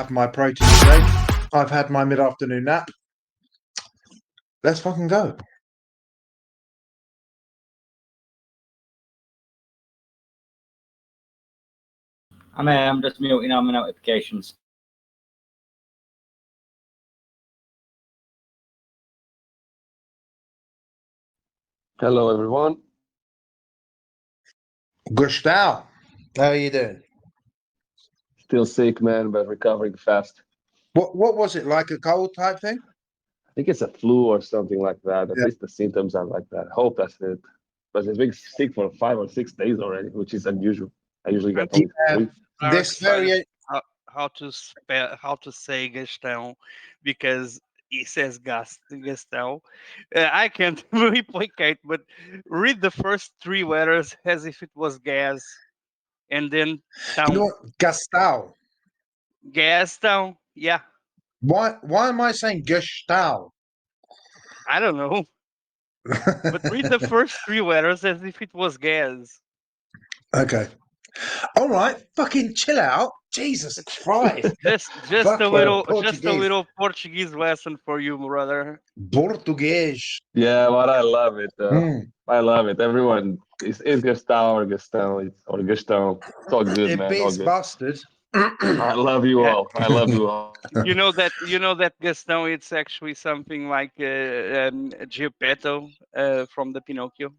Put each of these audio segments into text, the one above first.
have my protein shake. I've had my mid-afternoon nap. Let's fucking go. I'm just muting on my notifications. Hello, everyone. Gustav, how are you doing? Still sick, man, but recovering fast. What was it, like a cold type thing? I think it's a flu or something like that. At Yeah. least the symptoms are like that. I hope that's it. But it's been sick for 5 or 6 days already, which is unusual. I usually get only 3. This very how to spell, how to say Gastão, because it says Gastão. I can't replicate, but read the first 3 letters as if it was gas, and then you know town. what? Gustav. Gastão. Yeah, Why am I saying Gustav? I don't know, but read the first 3 letters as if it was gas. Okay. All right. Fucking chill out. Jesus Christ. Just Fuck a little Portuguese. Portuguese lesson for you, brother. Português. Yeah, but I love it. Mm. I love it. Everyone is Gustavo or Gustavo. It's or Gustavo. It's all good, It man. All beats good. bastard. I love you Yeah. all. I love you all. You know that Gastão, it's actually something like Geppetto from the Pinocchio.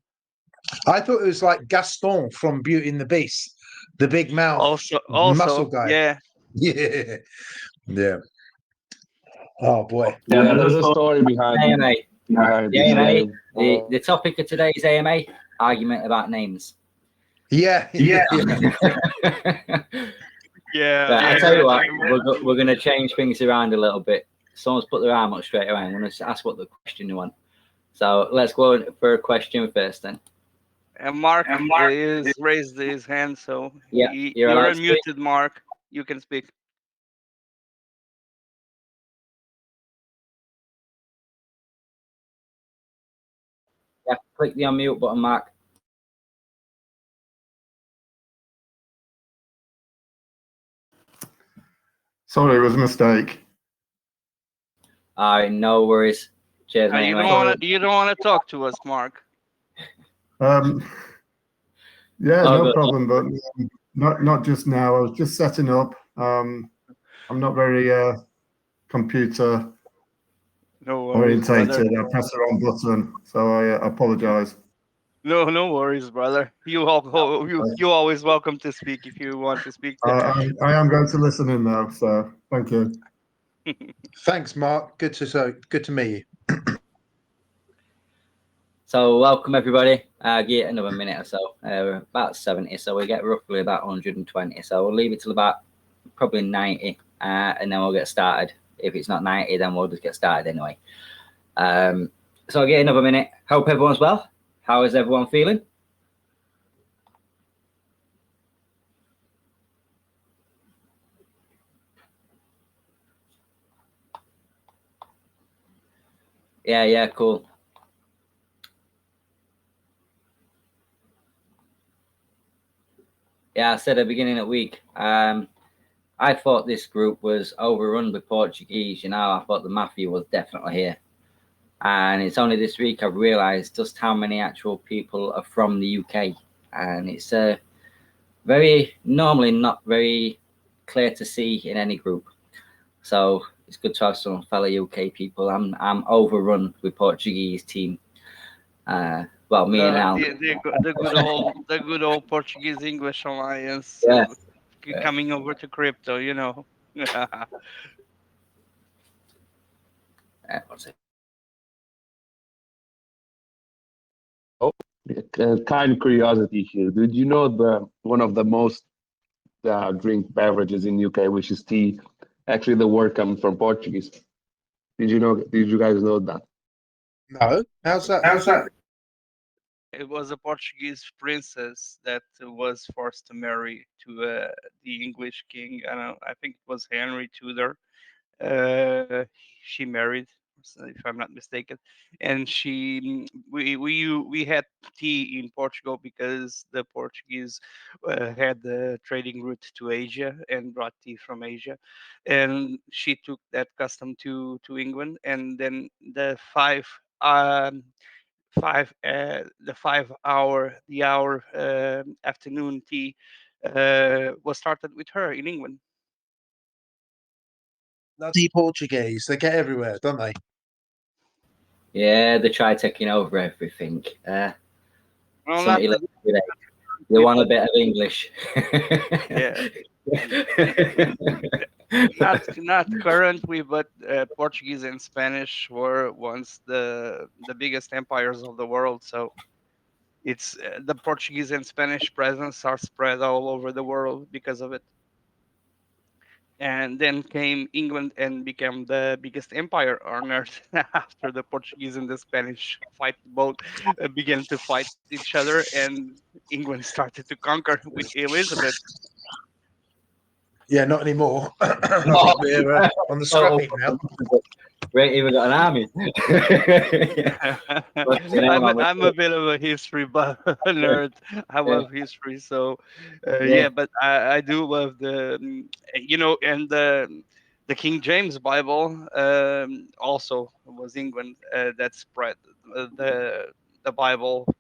I thought it was like Gaston from Beauty and the Beast, the big mouth muscle Also, guy. yeah. Yeah, yeah. Oh boy. Yeah, there's a story behind AMA. this AMA. name. The topic of today's AMA argument about names. Yeah, yeah. Yeah. But I tell you what, we're going to change things around a little bit. Someone's put their arm up straight away. I'm going to ask what the question you want. So let's go for a question first then. And Mark is raised his hand, so Yeah, you're allowed to speak. unmuted, Mark. You can speak. Yeah, click the unmute button, Mark. Sorry, it was a mistake. All right, no worries. Cheers, mate. You don't want to talk to us, Mark. Yeah, Oh, no good. problem, but not just now. I was just setting up. I'm not very computer No worries, orientated. brother. I press the wrong button, so I apologize. No worries, brother. You always welcome to speak if you want to speak. I am going to listen in though, so thank you. Thanks, Mark. Good to meet you. So welcome everybody. Get another minute or so. We're about 70, so we get roughly about 120. So we'll leave it till about probably 90, and then we'll get started. If it's not 90, then we'll just get started anyway. So I'll get another minute. Hope everyone's well. How is everyone feeling? Yeah, cool. Yeah, I said at the beginning of the week, I thought this group was overrun with Portuguese. You know, I thought the mafia was definitely here. And it's only this week I've realised just how many actual people are from the UK. And it's normally not very clear to see in any group. So it's good to have some fellow UK people. I'm overrun with Portuguese team. Well, me and Al. The good old Portuguese English alliance. Yeah. Coming over to crypto, you know. What's it? Kind curiosity here. Did you know one of the most drink beverages in UK, which is tea, actually the word comes from Portuguese? Did you guys know that? No. How's that? It was a Portuguese princess that was forced to marry to the English king. I think it was Henry Tudor. She married if I'm not mistaken. And we had tea in Portugal because the Portuguese had the trading route to Asia and brought tea from Asia, and she took that custom to England, and then the hour afternoon tea was started with her in England. Bloody Portuguese, they get everywhere, don't they? Yeah, they try taking over everything. Well, Something not you the- learn every day. You want a bit of English? Yeah. not currently, but Portuguese and Spanish were once the biggest empires of the world. So it's the Portuguese and Spanish presence are spread all over the world because of it. And then came England and became the biggest empire on earth after the Portuguese and the Spanish began to fight each other, and England started to conquer with Elizabeth. Yeah, not anymore. I think we're on the scrap heap now. We ain't even got an army. I'm a bit of a history nerd. I love history, so yeah. But I do love and the King James Bible also was England that spread the Bible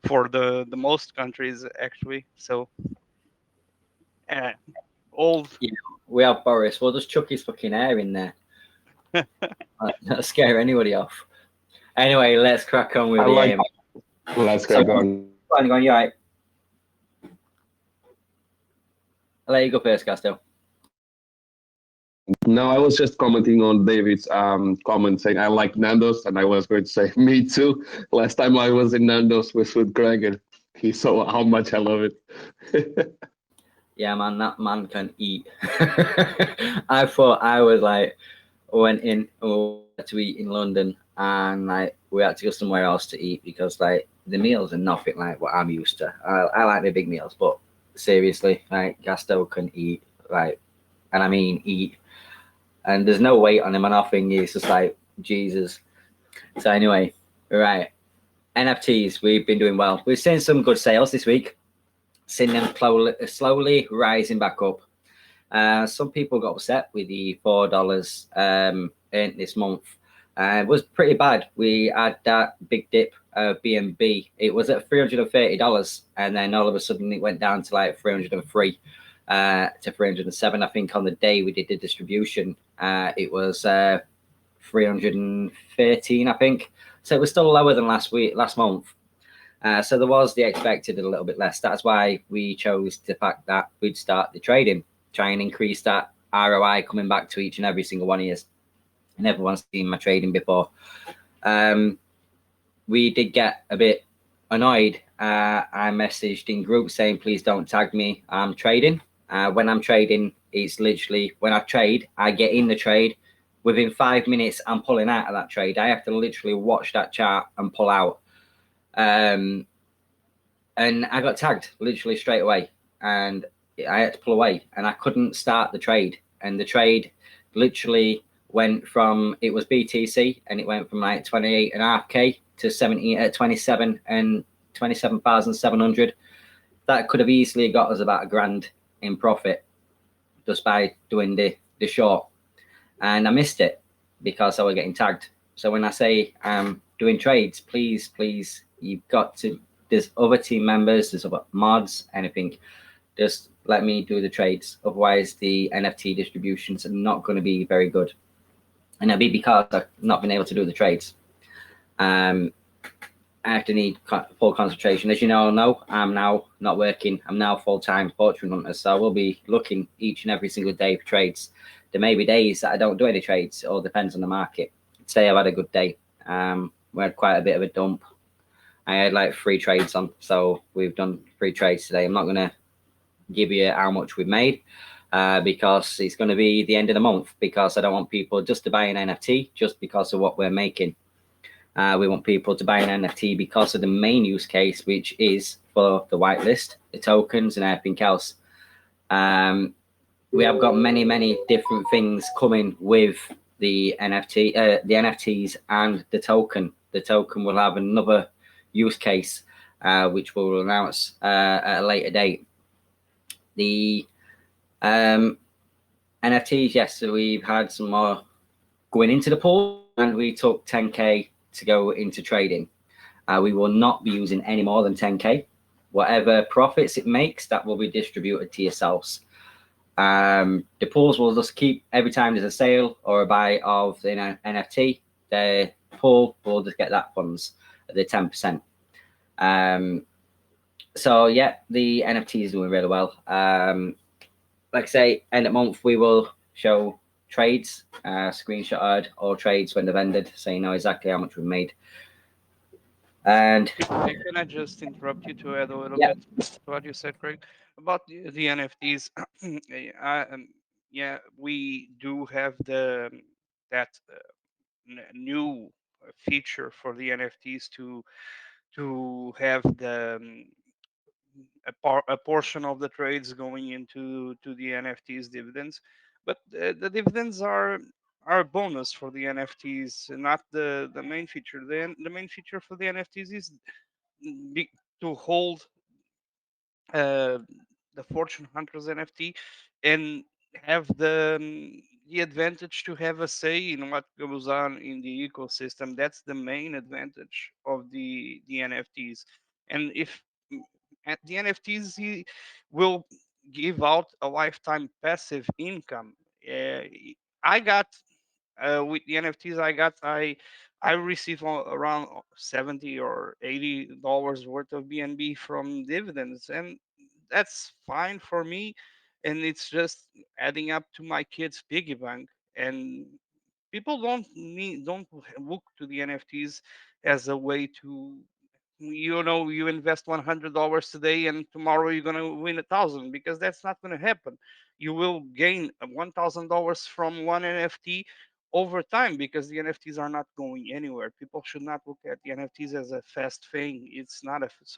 for the most countries actually. So old. We have Boris. We'll just chuck his fucking hair in there. Not scare anybody off. Anyway, let's crack on with I the like- game. Let's crack on. Go on, you all right? I'll let you go first, Casto. No, I was just commenting on David's comment saying I like Nando's, and I was going to say me too. Last time I was in Nando's was with Greg, and he saw how much I love it. Yeah, man, that man can eat. I thought I was like, went in to eat in London, and like we had to go somewhere else to eat because like the meals are nothing like what I'm used to. I like the big meals, but seriously, like Gasto can eat, like, and I mean eat, and there's no weight on him or nothing. He's just like Jesus. So anyway, right, NFTs, we've been doing well. We've seen some good sales this week. Seen them slowly rising back up. Some people got upset with the $4 earned this month. It was pretty bad. We had that big dip of BNB. It was at $330, and then all of a sudden it went down to like 303 to 307. I think on the day we did the distribution, it was 313, I think. So it was still lower than last month. So there was the expected a little bit less. That's why we chose the fact that we'd start the trading, try and increase that ROI coming back to each and every single one of you. And everyone's seen my trading before. We did get a bit annoyed. I messaged in group saying, please don't tag me. I'm trading. When I'm trading, it's literally when I trade, I get in the trade. Within 5 minutes, I'm pulling out of that trade. I have to literally watch that chart and pull out. And I got tagged literally straight away, and I had to pull away, and I couldn't start the trade. And the trade literally went from, it was BTC, and it went from like 28.5K to 27 and 27,700. That could have easily got us about $1,000 in profit just by doing the short. And I missed it because I was getting tagged. So when I say I'm doing trades, please, you've got to, there's other team members, there's other mods, anything, just let me do the trades. Otherwise the NFT distributions are not going to be very good. And it'll be because I've not been able to do the trades. I have to need full concentration. As you know, I'm now not working. I'm now full-time fortune hunter. So I will be looking each and every single day for trades. There may be days that I don't do any trades. It all depends on the market. Today I've had a good day. We had quite a bit of a dump. I had like 3 trades on. So we've done 3 trades today. I'm not going to give you how much we've made because it's going to be the end of the month, because I don't want people just to buy an NFT just because of what we're making. We want people to buy an NFT because of the main use case, which is for the whitelist, the tokens, and everything else. We have got many different things coming with the NFTs and the token. The token will have another use case, which we'll announce at a later date. The NFTs, yes, so we've had some more going into the pool, and we took 10K to go into trading. We will not be using any more than 10K. Whatever profits it makes, that will be distributed to yourselves. The pools will just keep, every time there's a sale or a buy of the NFT, the pool will just get that funds at the 10%. So yeah, the NFT is doing really well. Like I say, end of month we will show trades, screenshotted all trades when they've ended, so you know exactly how much we've made. And Can I just interrupt you to add a little Yeah. bit to what you said, Craig, about the NFTs? Yeah, we do have that new feature for the NFTs to have a portion of the trades going into the NFTs dividends, but the dividends are a bonus for the NFTs, not the main feature. The main feature for the NFTs is to hold uh, the Fortune Hunters NFT and have the advantage to have a say in what goes on in the ecosystem. That's the main advantage of the NFTs. And if at the NFTs will give out a lifetime passive income. I got with the NFTs I received around 70 or $80 worth of BNB from dividends, and that's fine for me. And it's just adding up to my kids' piggy bank. And people don't look to the NFTs as a way to, you invest $100 today and tomorrow you're going to win 1,000, because that's not going to happen. You will gain $1,000 from one NFT over time, because the NFTs are not going anywhere. People should not look at the NFTs as a fast thing. It's not it's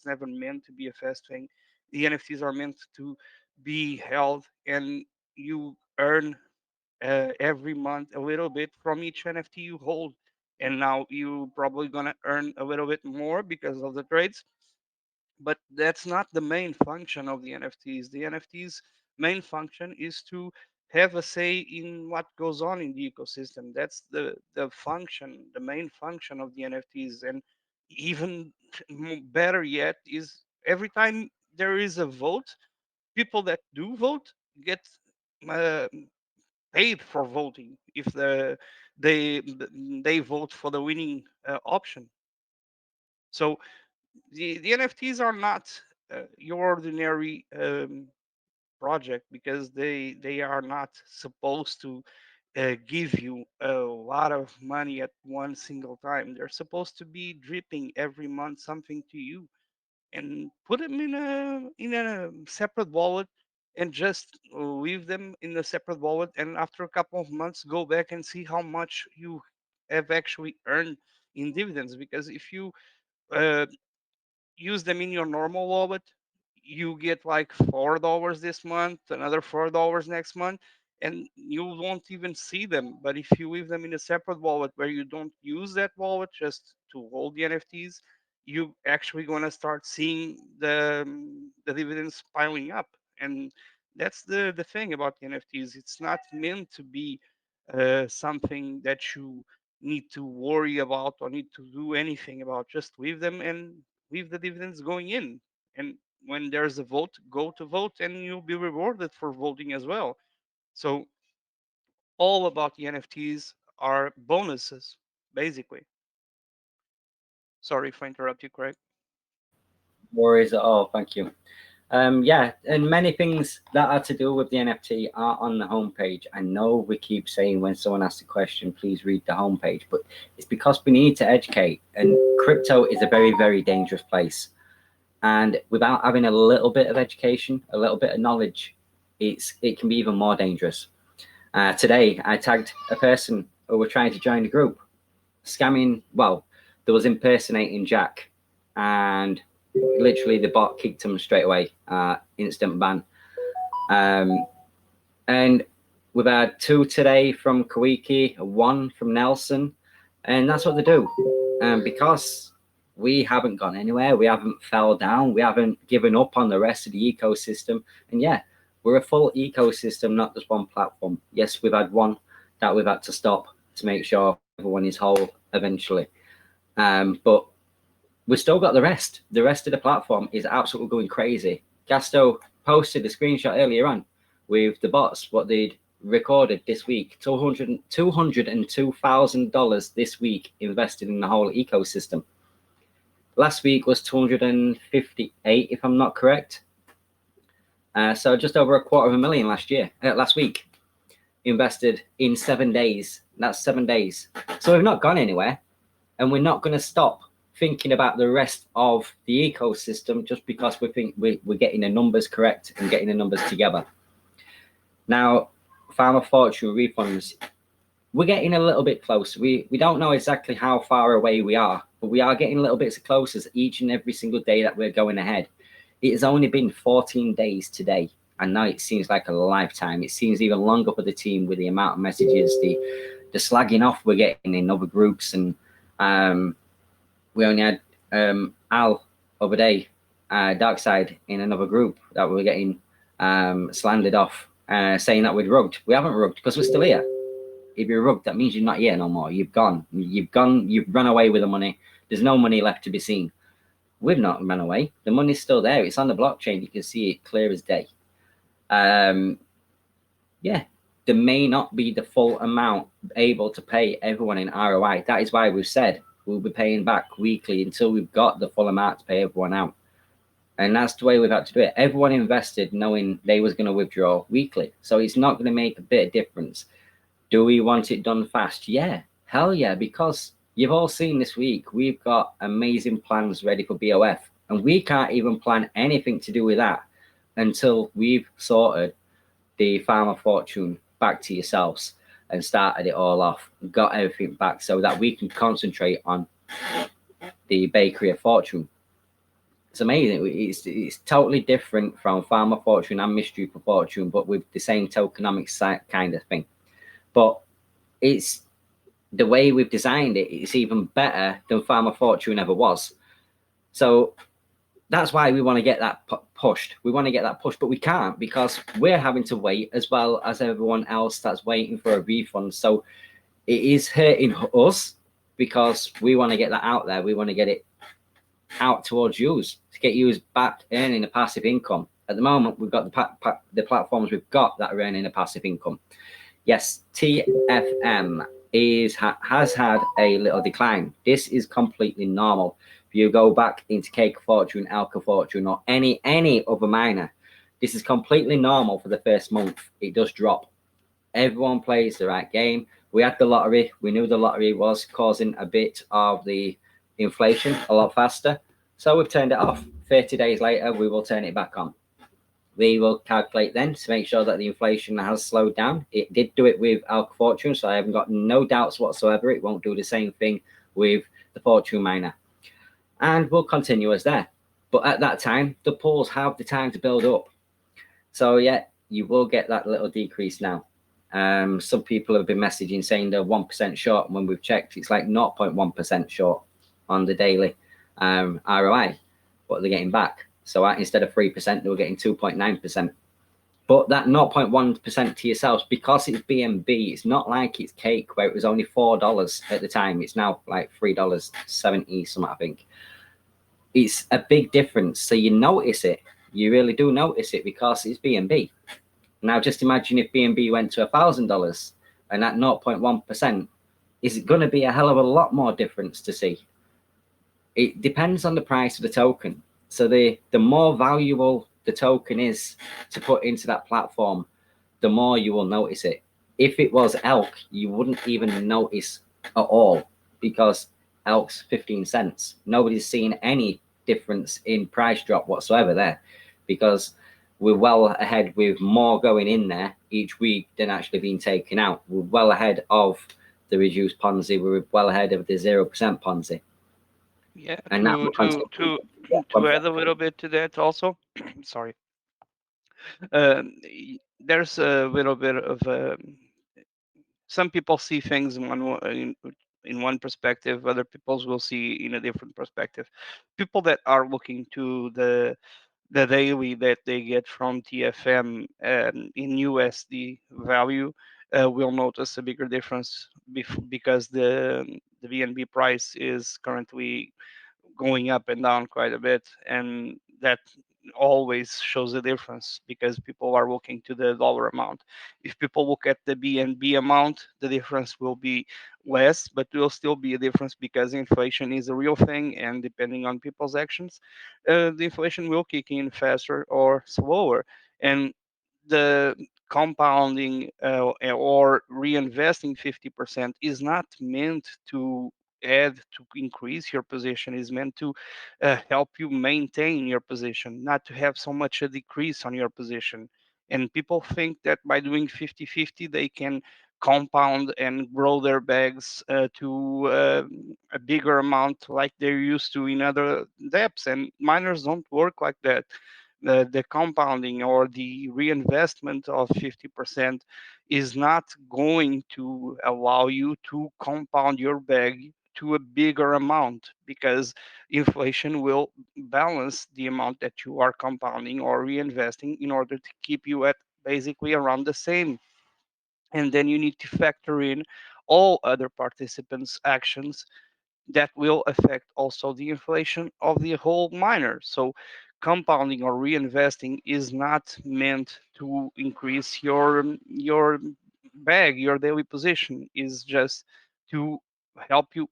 never meant to be a fast thing. The NFTs are meant to be held, and you earn every month a little bit from each NFT you hold. And now you probably gonna earn a little bit more because of the trades, but that's not the main function of the NFTs. The NFTs main function is to have a say in what goes on in the ecosystem. That's the function, the main function of the NFTs. And even better yet is every time there is a vote, people that do vote get uh, paid for voting if they they vote for the winning option. So the NFTs are not your ordinary project, because they are not supposed to give you a lot of money at one single time. They're supposed to be dripping every month something to you, and put them in a separate wallet, and just leave them in a separate wallet, and after a couple of months go back and see how much you have actually earned in dividends. Because if you uh, use them in your normal wallet, you get like $4 this month, another $4 next month, and you won't even see them. But if you leave them in a separate wallet where you don't use that wallet just to hold the NFTs, you actually going to start seeing the dividends piling up. And that's the thing about the NFTs. It's not meant to be something that you need to worry about or need to do anything about. Just leave them and leave the dividends going in. And when there's a vote, go to vote, and you'll be rewarded for voting as well. So all about the NFTs are bonuses, basically. Sorry if I interrupt you, Craig. worries at all, thank you. Yeah, and many things that are to do with the NFT are on the homepage. I know we keep saying when someone asks a question, please read the homepage, but it's because we need to educate. And crypto is a very, very dangerous place. And without having a little bit of education, a little bit of knowledge, it can be even more dangerous. Today, I tagged a person who were trying to join the group, scamming. Well, there was impersonating Jack, and literally the bot kicked him straight away, instant ban. And we've had 2 today from Kawiki, 1 from Nelson, and that's what they do. And because we haven't gone anywhere, we haven't fell down, we haven't given up on the rest of the ecosystem. And yeah, we're a full ecosystem, not just one platform. Yes, we've had one that we've had to stop to make sure everyone is whole eventually. But we've still got the rest. The rest of the platform is absolutely going crazy. Gasto posted a screenshot earlier on with the bots, what they'd recorded this week, $202,000 this week invested in the whole ecosystem. Last week was 258, if I'm not correct. So just over $250,000 last week, invested in 7 days. That's 7 days. So we've not gone anywhere, and we're not going to stop thinking about the rest of the ecosystem just because we think we're getting the numbers correct and getting the numbers together. Now, Farm of Fortune refunds, we're getting a little bit close. We don't know exactly how far away we are, but we are getting a little bit closer each and every single day that we're going ahead. It has only been 14 days today, and now it seems like a lifetime. It seems even longer for the team with the amount of messages, the slagging off we're getting in other groups. And we only had Al over day, Darkside, in another group that we were getting slandered off, saying that we'd rugged. We haven't rugged because we're still here. If you're rugged, that means you're not here no more. You've gone. You've run away with the money. There's no money left to be seen. We've not run away. The money's still there. It's on the blockchain. You can see it clear as day. Yeah, there may not be the full amount able to pay everyone in ROI. That is why we've said we'll be paying back weekly until we've got the full amount to pay everyone out. And that's the way we've had to do it. Everyone invested knowing they was going to withdraw weekly. So it's not going to make a bit of difference. Do we want it done fast? Yeah, hell yeah, because you've all seen this week, we've got amazing plans ready for BOF. And we can't even plan anything to do with that until we've sorted the Farm of Fortune back to yourselves and started it all off, got everything back so that we can concentrate on the Bakery of Fortune. It's amazing. It's totally different from Farm of Fortune and Mystery of Fortune, but with the same tokenomics kind of thing. But it's the way we've designed it, it's even better than Farm of Fortune ever was. So that's why we want to get that pushed. We want to get that pushed, but we can't because we're having to wait as well as everyone else that's waiting for a refund. So it is hurting us because we want to get that out there. We want to get it out towards you to get you back earning a passive income. At the moment, we've got the platforms we've got that are earning a passive income. Yes, TFM has had a little decline. This is completely normal. If you go back into Cake Fortune, Alka Fortune, or any other miner, this is completely normal for the first month. It does drop. Everyone plays the right game. We had the lottery. We knew the lottery was causing a bit of the inflation a lot faster. So we've turned it off. 30 days later, we will turn it back on. We will calculate then to make sure that the inflation has slowed down. It did do it with Alka Fortune, so I haven't got no doubts whatsoever. It won't do the same thing with the Fortune Miner. And we'll continue as there. But at that time, the pools have the time to build up. So yeah, you will get that little decrease now. Some people have been messaging saying they're 1% short. And when we've checked, it's like 0.1% short on the daily ROI, what they're getting back. So instead of 3%, they were getting 2.9%. But that 0.1% to yourselves, because it's BNB, it's not like it's Cake where it was only $4 at the time. It's now like $3.70 something, I think. It's a big difference. So you notice it. You really do notice it because it's BNB. Now just imagine if BNB went to $1,000 and that 0.1%, is it going to be a hell of a lot more difference to see? It depends on the price of the token. So the more valuable the token is to put into that platform, the more you will notice it. If it was ELK, you wouldn't even notice at all because ELK's 15 cents. Nobody's seen any difference in price drop whatsoever there because we're well ahead with more going in there each week than actually being taken out. We're well ahead of the reduced Ponzi. We're well ahead of the 0% Ponzi. Yeah, And to add a little bit to that also, sorry. There's a little bit of some people see things in one perspective, other people will see in a different perspective. People that are looking to the daily that they get from TFM in USD value will notice a bigger difference because the BNB price is currently going up and down quite a bit, and that always shows a difference because people are looking to the dollar amount. If people look at the BNB amount, the difference will be less, but will still be a difference because inflation is a real thing, and depending on people's actions, the inflation will kick in faster or slower. And the compounding or reinvesting 50% is not meant to add to increase your position, is meant to help you maintain your position, not to have so much a decrease on your position. And people think that by doing 50-50 they can compound and grow their bags to a bigger amount like they're used to in other depths, and miners don't work like that. The compounding or the reinvestment of 50% is not going to allow you to compound your bag to a bigger amount because inflation will balance the amount that you are compounding or reinvesting in order to keep you at basically around the same. And then you need to factor in all other participants' actions that will affect also the inflation of the whole miner. So compounding or reinvesting is not meant to increase your bag, your daily position is just to help you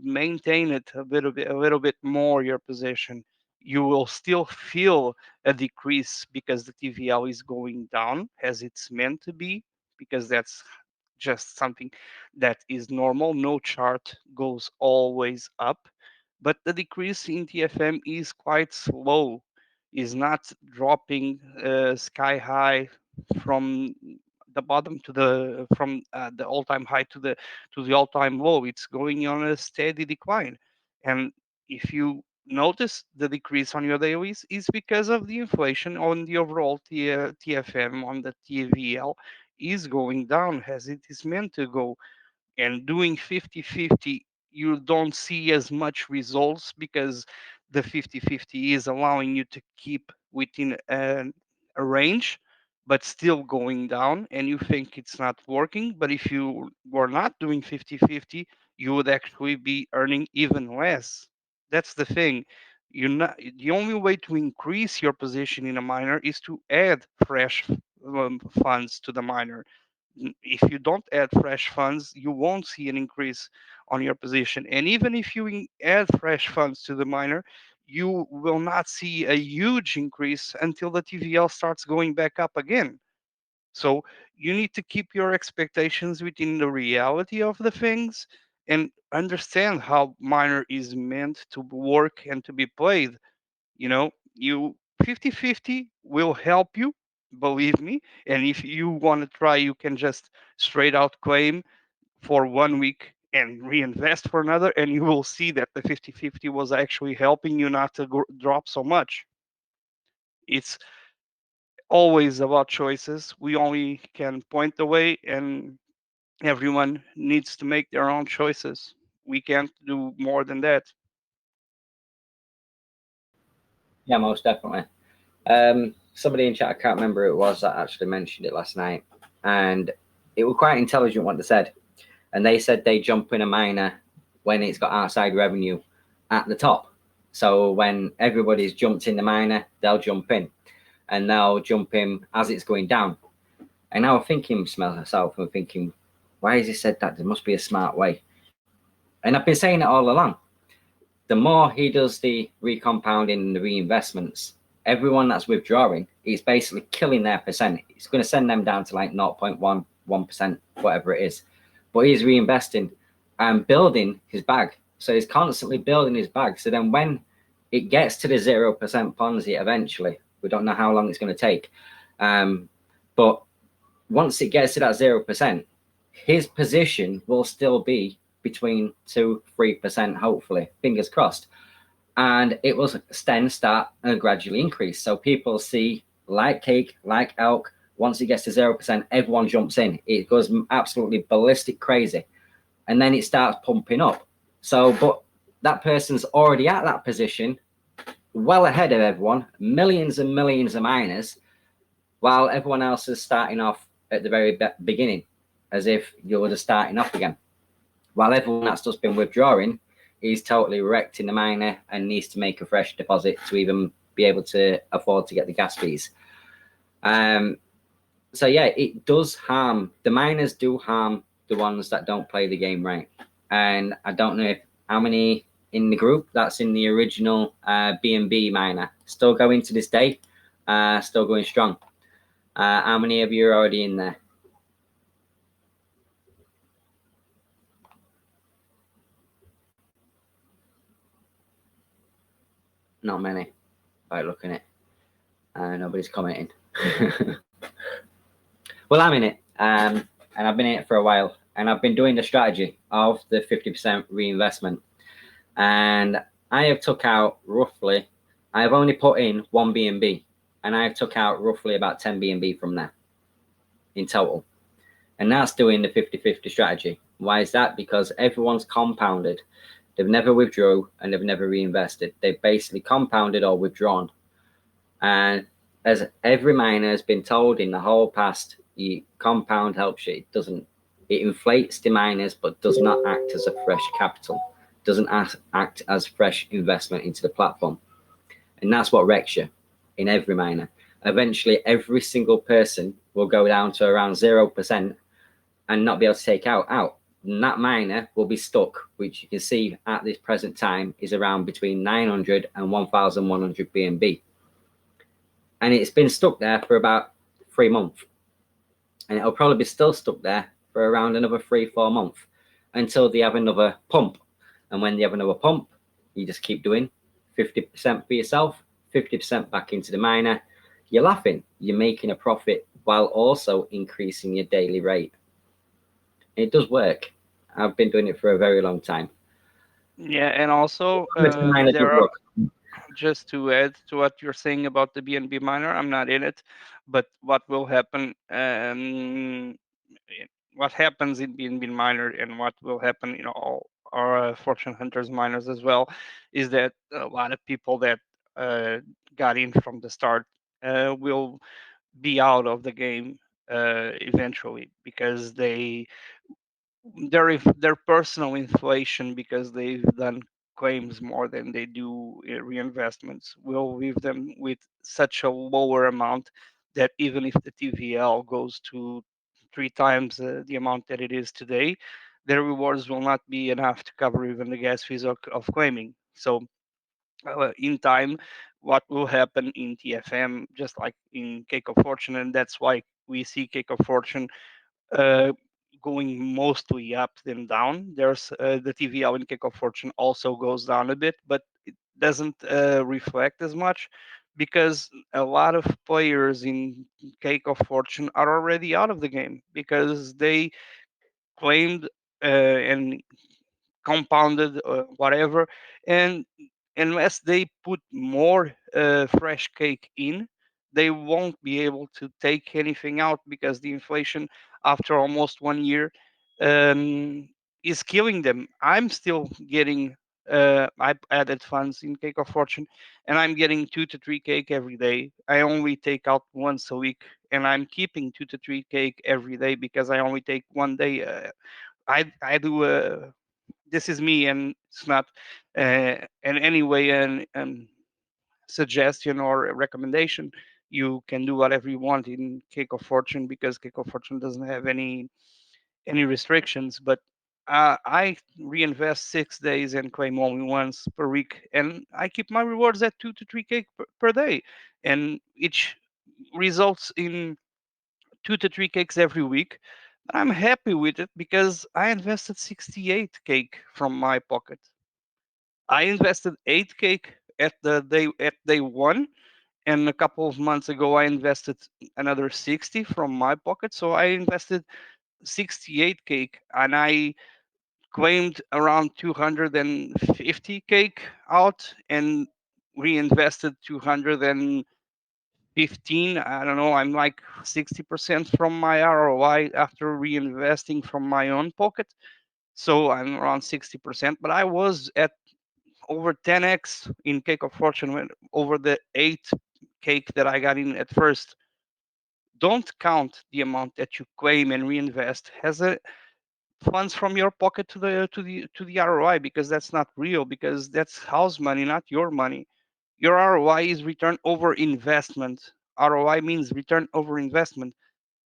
maintain it a little bit more your position. You will still feel a decrease because the TVL is going down as it's meant to be, because that's just something that is normal. No chart goes always up, but the decrease in TFM is quite slow, is not dropping sky high from the bottom to the from the all-time high to the all-time low. It's going on a steady decline. And if you notice the decrease on your dailies is because of the inflation on the overall TFM on the TVL is going down as it is meant to go. And doing 50-50, you don't see as much results because the 50-50 is allowing you to keep within a range but still going down, and you think it's not working. But if you were not doing 50-50, you would actually be earning even less. That's the thing. You not The only way to increase your position in a miner is to add fresh funds to the miner. If you don't add fresh funds, you won't see an increase on your position. And even if you add fresh funds to the miner, you will not see a huge increase until the TVL starts going back up again. So you need to keep your expectations within the reality of the things and understand how miner is meant to work and to be played. You 50-50 will help you, believe me. And if you want to try, you can just straight out claim for 1 week and reinvest for another, and you will see that the 50-50 was actually helping you not to drop so much. It's always about choices. We only can point the way, and everyone needs to make their own choices. We can't do more than that. Yeah, most definitely. Somebody in chat, I can't remember who it was, that actually mentioned it last night, and it was quite intelligent what they said. And they said they jump in a miner when it's got outside revenue at the top. So when everybody's jumped in the miner, they'll jump in, and they'll jump in as it's going down. And I was thinking to myself, and thinking, why has he said that? There must be a smart way. And I've been saying it all along. The more he does the recompounding and the reinvestments, everyone that's withdrawing, he's basically killing their percent. It's going to send them down to like 0.11%, whatever it is. But he's reinvesting and building his bag. So he's constantly building his bag. So then when it gets to the 0% Ponzi eventually, we don't know how long it's going to take. But once it gets to that 0%, his position will still be between 2-3%, hopefully, fingers crossed. And it will then start and gradually increase. So people see like Cake, like Elk. Once it gets to 0%, everyone jumps in. It goes absolutely ballistic crazy. And then it starts pumping up. So, but that person's already at that position, well ahead of everyone, millions and millions of miners, while everyone else is starting off at the very beginning, as if you were just starting off again. While everyone that's just been withdrawing is totally wrecked in the miner and needs to make a fresh deposit to even be able to afford to get the gas fees. So yeah, it does harm. The miners do harm the ones that don't play the game right. And I don't know how many in the group that's in the original BNB miner still going to this day, still going strong. How many of you are already in there? Not many, by looking at it. Nobody's commenting. Well, I'm in it, and I've been in it for a while, and I've been doing the strategy of the 50% reinvestment. And I have took out roughly, I have only put in 1 BNB, and I've took out roughly about 10 BNB from there in total. And that's doing the 50-50 strategy. Why is that? Because everyone's compounded. They've never withdrew and they've never reinvested. They've basically compounded or withdrawn. And as every miner has been told in the whole past, you compound helps you. It doesn't. It inflates the miners, but does not act as a fresh capital. Doesn't act as fresh investment into the platform. And that's what wrecks you in every miner. Eventually, every single person will go down to around 0% and not be able to take out. And that miner will be stuck, which you can see at this present time is around between 900 and 1,100 BNB. And it's been stuck there for about 3 months. And it'll probably be still stuck there for around another 3-4 months until they have another pump. And when they have another pump, you just keep doing 50% for yourself, 50% back into the miner. You're laughing. You're making a profit while also increasing your daily rate. It does work. I've been doing it for a very long time. Yeah, and also there are, just to add to what you're saying about the BNB miner, I'm not in it, but what will happen, what happens in BNB miner and what will happen in all our Fortune Hunters miners as well, is that a lot of people that got in from the start will be out of the game eventually because their personal inflation, because they've done claims more than they do reinvestments, will leave them with such a lower amount that even if the TVL goes to 3 times the amount that it is today, their rewards will not be enough to cover even the gas fees of claiming. So in time, what will happen in TFM, just like in Cake of Fortune, and that's why we see Cake of Fortune uh, going mostly up than down. There's the TVL in Cake of Fortune also goes down a bit, but it doesn't reflect as much because a lot of players in Cake of Fortune are already out of the game because they claimed and compounded whatever, and unless they put more fresh cake in, they won't be able to take anything out because the inflation after almost 1 year um, is killing them. I'm still getting I added funds in Cake of Fortune, and I'm getting 2 to 3 cake every day. I only take out once a week, and I'm keeping 2 to 3 cake every day because I only take 1 day. I do this is me, and it's not in any way an suggestion or a recommendation. You can do whatever you want in Cake of Fortune because Cake of Fortune doesn't have any restrictions. But I reinvest 6 days and claim only once per week, and I keep my rewards at 2 to 3 cake per day, and each results in 2 to 3 cakes every week. I'm happy with it because I invested 68 cake from my pocket. I invested 8 cake at day one, and a couple of months ago I invested another 60 from my pocket. So I invested 68 cake, and I claimed around 250 cake out and reinvested 250 15, I don't know, I'm like 60% from my ROI after reinvesting from my own pocket. So I'm around 60%, but I was at over 10x in Cake of Fortune when over the 8 cake that I got in at first. Don't count the amount that you claim and reinvest as a funds from your pocket to the ROI, because that's not real, because that's house money, not your money. Your ROI is return over investment. ROI means return over investment.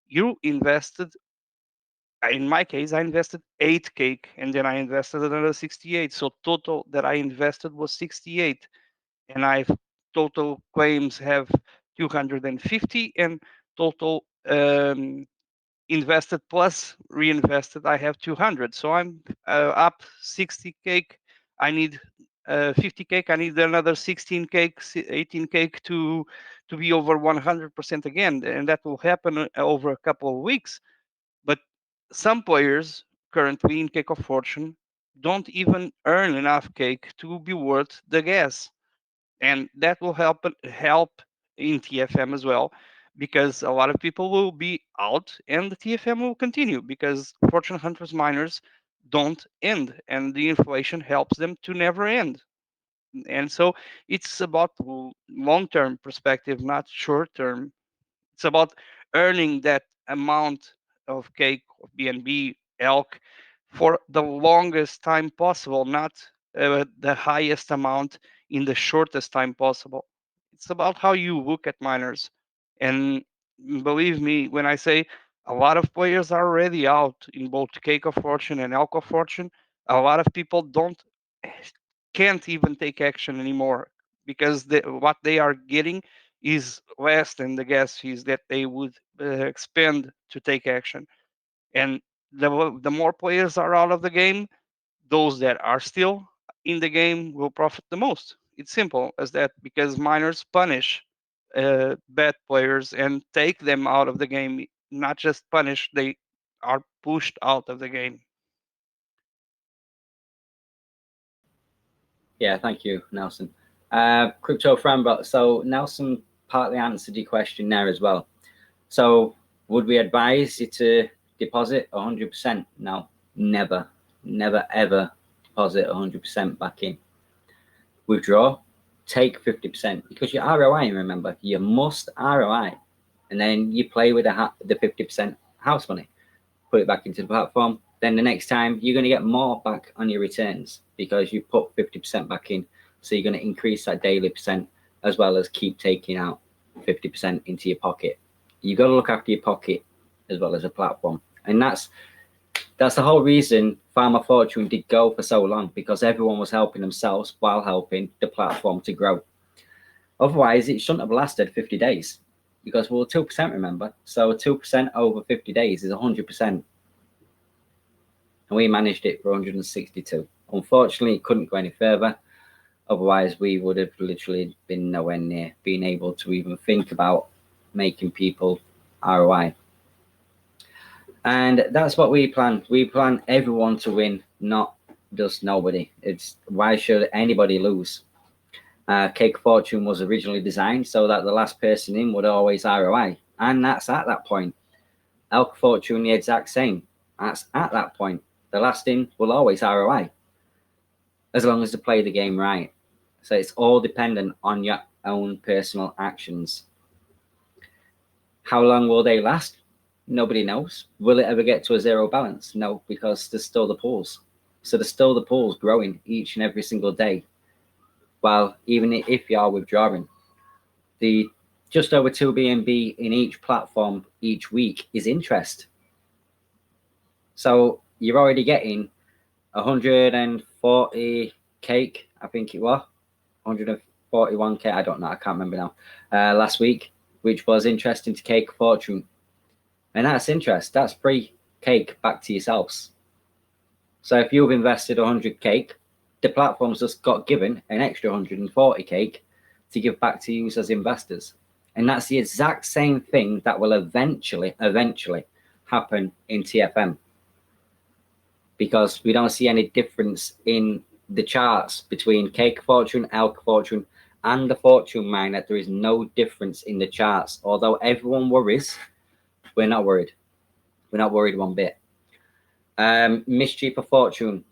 You invested, in my case, I invested 8 cake and then I invested another 68. So total that I invested was 68. And I've total claims have 250 and total invested plus reinvested, I have 200. So I'm up 60 cake. I need 50 cake. I need another 16 cake, 18 cake to be over 100% again, and that will happen over a couple of weeks. But some players currently in Cake of Fortune don't even earn enough cake to be worth the gas, and that will help in TFM as well, because a lot of people will be out and the TFM will continue because Fortune Hunters miners don't end, and the inflation helps them to never end. And so it's about long-term perspective, not short-term. It's about earning that amount of cake, of BNB, elk, for the longest time possible, not the highest amount in the shortest time possible. It's about how you look at miners. And believe me, when I say a lot of players are already out in both Cake of Fortune and Elk of Fortune, a lot of people can't even take action anymore because what they are getting is less than the gas fees that they would expend to take action. And the more players are out of the game, those that are still in the game will profit the most. It's simple as that, because miners punish bad players and take them out of the game. Not just punish, they are pushed out of the game. Yeah, thank you, Nelson. Crypto Frambot. So Nelson partly answered your question there as well. So would we advise you to deposit 100%? No, never, ever deposit 100% back in. Withdraw, take 50%, because your ROI, remember, you must ROI, and then you play with the 50% house money, put it back into the platform. Then the next time you're going to get more back on your returns because you put 50% back in. So you're going to increase that daily percent as well as keep taking out 50% into your pocket. You've got to look after your pocket as well as a platform. And that's the whole reason Farmer Fortune did go for so long, because everyone was helping themselves while helping the platform to grow. Otherwise, it shouldn't have lasted 50 days because we're 2%, remember? So 2% over 50 days is 100%. And we managed it for 162. Unfortunately, it couldn't go any further. Otherwise, we would have literally been nowhere near being able to even think about making people ROI. And that's what we plan. We plan everyone to win, not just nobody. It's why should anybody lose? Cake Fortune was originally designed so that the last person in would always ROI. And that's at that point. Elk Fortune, the exact same. That's at that point. The last in will always ROI, as long as they play the game right. So it's all dependent on your own personal actions. How long will they last? Nobody knows. Will it ever get to a zero balance? No, because there's still the pools. So there's still the pools growing each and every single day. While even if you are withdrawing, the just over 2 BNB in each platform each week is interest. So you're already getting 140 cake, I think it was 141k, I don't know, I can't remember now, last week, which was interest into Cake Fortune. And that's interest, that's free cake back to yourselves. So if you've invested 100 cake, the platform's just got given an extra 140 cake to give back to you as investors. And that's the exact same thing that will eventually happen in TFM. Because we don't see any difference in the charts between Cake Fortune, Elk Fortune, and the Fortune Miner, there is no difference in the charts. Although everyone worries, we're not worried. We're not worried one bit. Mischief of Fortune,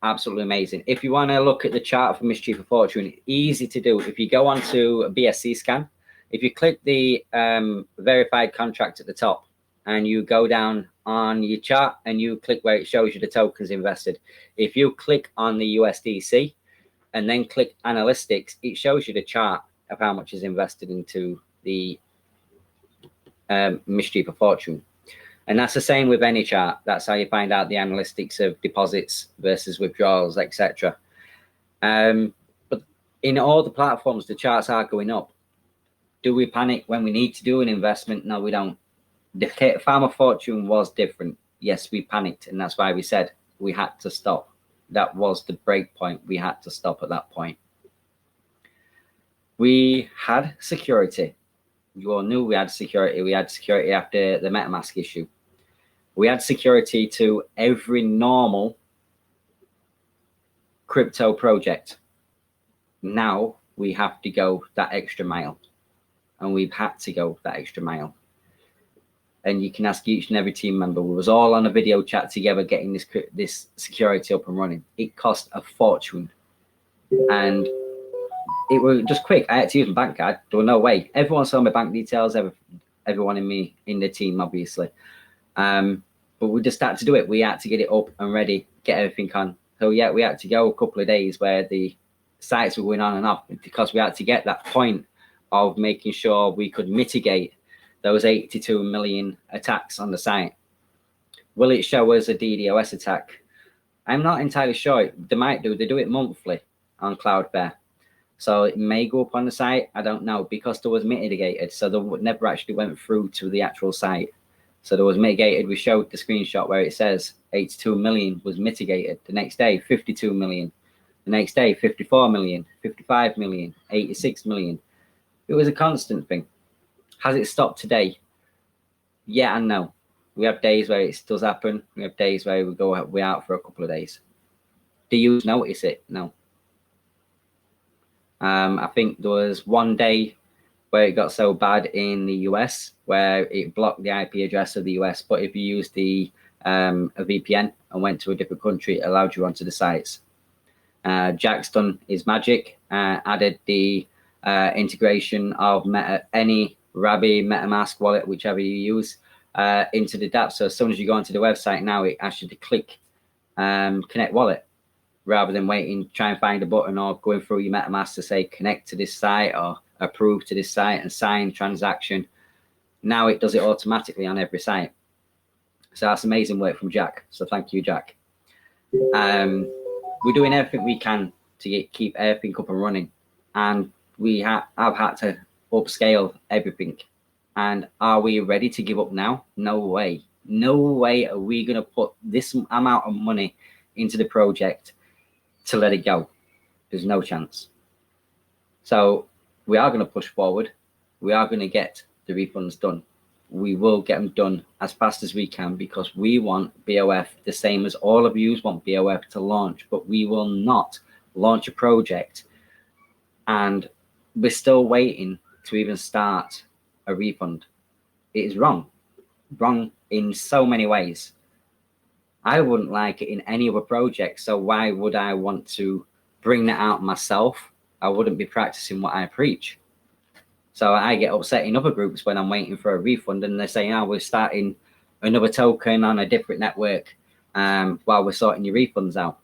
absolutely amazing. If you want to look at the chart for Mischief of Fortune, easy to do. If you go onto a BSC scan, if you click the verified contract at the top and you go down on your chart and you click where it shows you the tokens invested, if you click on the USDC and then click analytics, it shows you the chart of how much is invested into the Mischief of Fortune. And that's the same with any chart. That's how you find out the analytics of deposits versus withdrawals, etc. But in all the platforms, the charts are going up. Do we panic when we need to do an investment? No, we don't. The Farm of Fortune was different. Yes, we panicked, and that's why we said we had to stop. That was the break point. We had to stop at that point. We had security. You all knew we had security. We had security after the MetaMask issue. We had security to every normal crypto project. Now we have to go that extra mile, and we've had to go that extra mile. And you can ask each and every team member. We was all on a video chat together getting this security up and running. It cost a fortune, and it was just quick. I had to use my bank card. There was no way. Everyone saw my bank details. Everyone in the team, obviously. But we just had to do it. We had to get it up and ready, get everything on. So yeah, we had to go a couple of days where the sites were going on and off because we had to get that point of making sure we could mitigate those 82 million attacks on the site. Will it show us a DDoS attack? I'm not entirely sure. They might do. They do it monthly on Cloudflare. So it may go up on the site. I don't know, because there was mitigated. So they never actually went through to the actual site. So there was mitigated. We showed the screenshot where it says 82 million was mitigated. The next day, 52 million. The next day, 54 million, 55 million, 86 million. It was a constant thing. Has it stopped today? Yeah and no. We have days where it does happen. We have days where we're out for a couple of days. Do you notice it? No. I think there was one day where it got so bad in the US where it blocked the IP address of the US. But if you used a VPN and went to a different country, it allowed you onto the sites. Jack's done his magic, added the integration of any Rabby, MetaMask wallet, whichever you use, into the dApp. So as soon as you go onto the website now, it asks you to click connect wallet rather than waiting, try and find a button or going through your MetaMask to say connect to this site or approve to this site and sign transaction. Now it does it automatically on every site. So that's amazing work from Jack. So thank you, Jack. We're doing everything we can to keep everything up and running, and we have had to upscale everything. And are we ready to give up now? No way. No way are we going to put this amount of money into the project to let it go. There's no chance. So we are going to push forward. We are going to get the refunds done. We will get them done as fast as we can because we want BOF the same as all of you want BOF to launch, but we will not launch a project and we're still waiting to even start a refund. It is wrong in so many ways. I wouldn't like it in any other project, so why would I want to bring that out myself? I wouldn't be practicing what I preach. So I get upset in other groups when I'm waiting for a refund and they're saying, oh, we're starting another token on a different network while we're sorting your refunds out.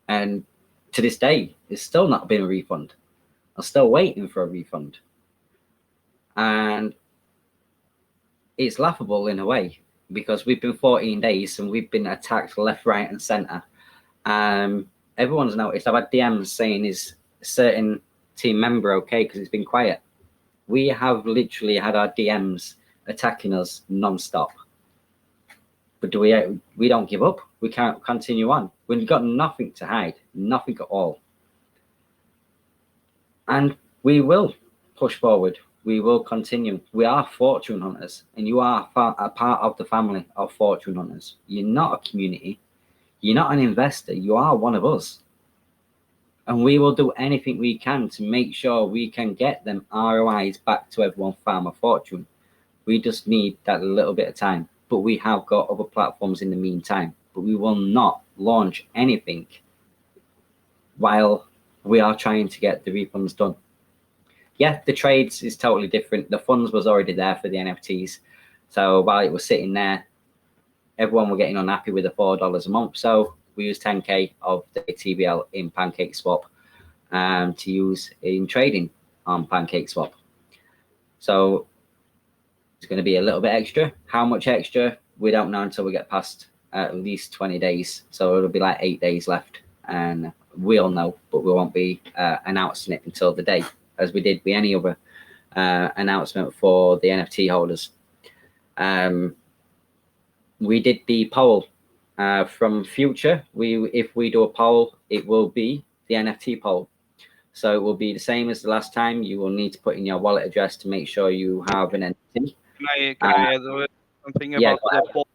And to this day, it's still not been a refund. I'm still waiting for a refund. And it's laughable in a way because we've been 14 days and we've been attacked left, right, and center. Everyone's noticed. I've had DMs saying, is a certain team member okay? Because it's been quiet. We have literally had our DMs attacking us non-stop. But we don't give up. We can't continue on. We've got nothing to hide, nothing at all. And we will push forward. We will continue. We are fortune hunters, and you are a part of the family of fortune hunters. You're not a community. You're not an investor. You are one of us. And we will do anything we can to make sure we can get them ROIs back to everyone Farm a Fortune. We just need that little bit of time. But we have got other platforms in the meantime. But we will not launch anything while we are trying to get the refunds done. Yeah, the trades is totally different. The funds was already there for the NFTs. So while it was sitting there, everyone were getting unhappy with the $4 a month. So we used 10K of the TBL in PancakeSwap to use in trading on PancakeSwap. So it's going to be a little bit extra. How much extra? We don't know until we get past at least 20 days. So it'll be like 8 days left. And we'll know, but we won't be announcing it until the day, as we did with any other announcement for the NFT holders. We did the poll from Future. If we do a poll, it will be the NFT poll. So it will be the same as the last time. You will need to put in your wallet address to make sure you have an NFT. Can I add something about the poll?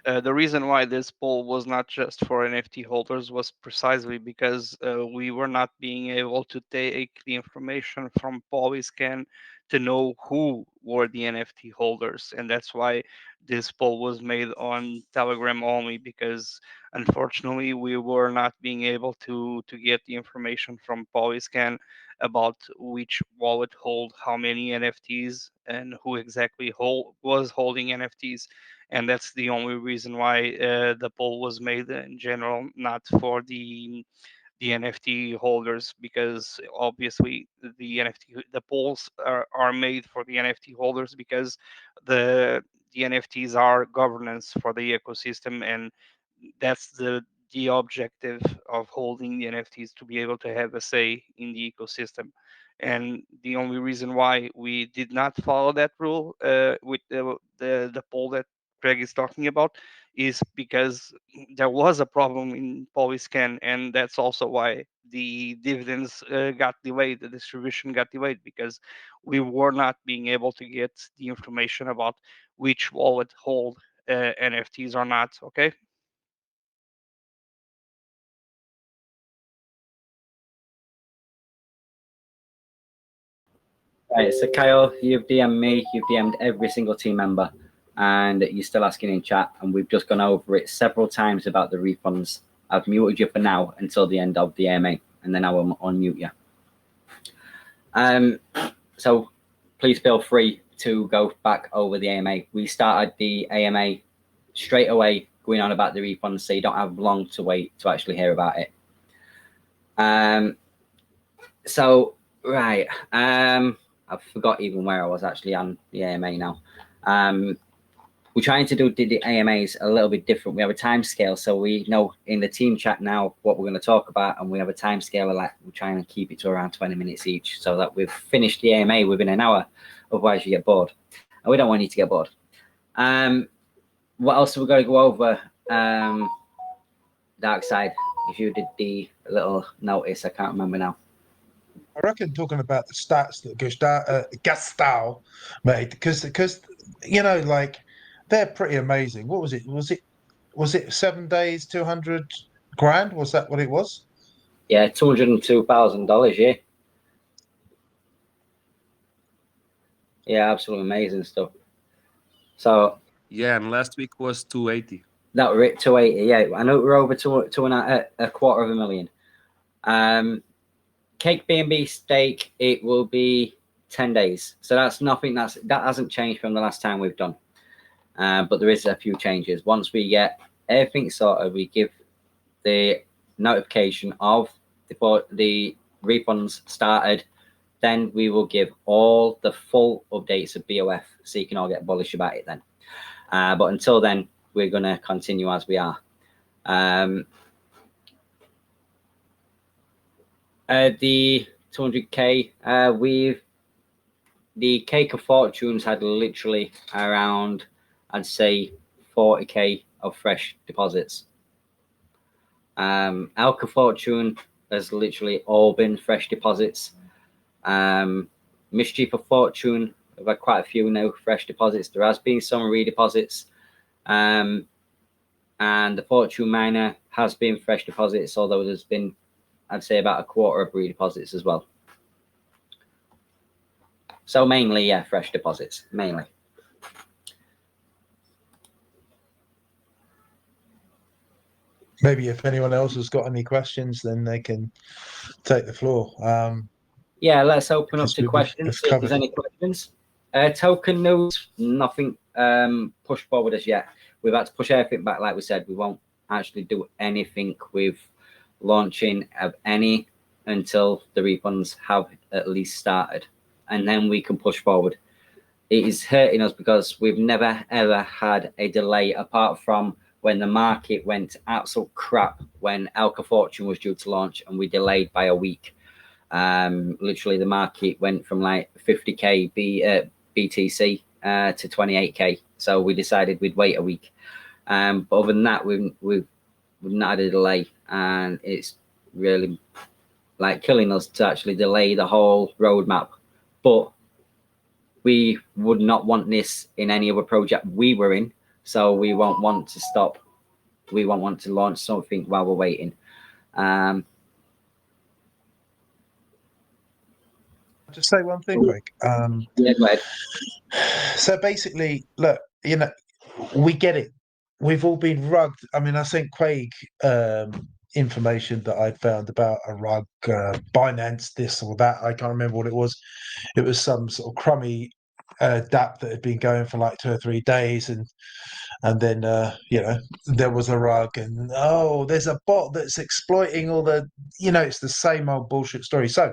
The reason why this poll was not just for NFT holders was precisely because we were not being able to take the information from Polyscan to know who were the NFT holders. And that's why this poll was made on Telegram only, because unfortunately we were not being able to get the information from Polyscan about which wallet hold how many NFTs and who exactly was holding NFTs. And that's the only reason why the poll was made in general, not for the NFT holders, because obviously the polls are made for the NFT holders because the NFTs are governance for the ecosystem, and that's the objective of holding the NFTs, to be able to have a say in the ecosystem. And the only reason why we did not follow that rule with the poll that Craig is talking about is because there was a problem in Polyscan, and that's also why the dividends got delayed, the distribution got delayed, because we were not being able to get the information about which wallet hold NFTs or not. Okay. Right, so Kyle, you've DM'd me, you've DM'd every single team member, and you're still asking in chat, and we've just gone over it several times about the refunds. I've muted you for now until the end of the AMA, and then I will unmute you. So please feel free to go back over the AMA. We started the AMA straight away going on about the refunds, so you don't have long to wait to actually hear about it. So, right. I forgot even where I was actually on the AMA now. We're trying to do the AMAs a little bit different. We have a time scale, so we know in the team chat now what we're going to talk about, and we have a time scale. Like, we're trying to keep it to around 20 minutes each, so that we've finished the AMA within an hour. Otherwise, you get bored, and we don't want you to get bored. What else are we going to go over? Dark Side, if you did the little notice, I can't remember now. I reckon talking about the stats that Gastal made, because you know, like, they're pretty amazing. What was it? Was it 7 days, 200 grand? Was that what it was? Yeah, $202,000. Yeah. Yeah, absolutely amazing stuff. So yeah, and last week was 280. That were it, 280. Yeah, I know we're over a quarter of a million. Cake BNB stake, it will be 10 days. So that's nothing. That hasn't changed from the last time we've done. But there is a few changes. Once we get everything sorted, we give the notification of the refunds started. Then we will give all the full updates of BOF, so you can all get bullish about it then. But until then, we're going to continue as we are. The 200K, the Cake of Fortunes had literally around, I'd say, 40K of fresh deposits. Alka Fortune has literally all been fresh deposits. Mischief of Fortune, we've had quite a few now fresh deposits. There has been some redeposits. And the Fortune Miner has been fresh deposits, although there's been I'd say about a quarter of redeposits as well. So mainly, yeah, fresh deposits, mainly. Maybe if anyone else has got any questions, then they can take the floor. Yeah, let's open up Because to we've questions. If covered there's any questions. Token news, nothing pushed forward as yet. We've had to push everything back. Like we said, we won't actually do anything with launching of any until the refunds have at least started. And then we can push forward. It is hurting us because we've never, ever had a delay apart from when the market went absolute crap when Alka Fortune was due to launch and we delayed by a week. Literally the market went from like 50k BTC to 28k, so we decided we'd wait a week. But other than that, we've not had a delay, and it's really like killing us to actually delay the whole roadmap. But we would not want this in any other project we were in, so we won't want to stop. We won't want to launch something while we're waiting. just say one thing, Greg. Yeah, go ahead. So basically, look, we get it. We've all been rugged. I mean, I sent Craig information that I'd found about a rug, Binance, this or that. I can't remember what it was. It was some sort of crummy DApp that had been going for like 2 or 3 days, and then there was a rug, and there's a bot that's exploiting all the. It's the same old bullshit story. So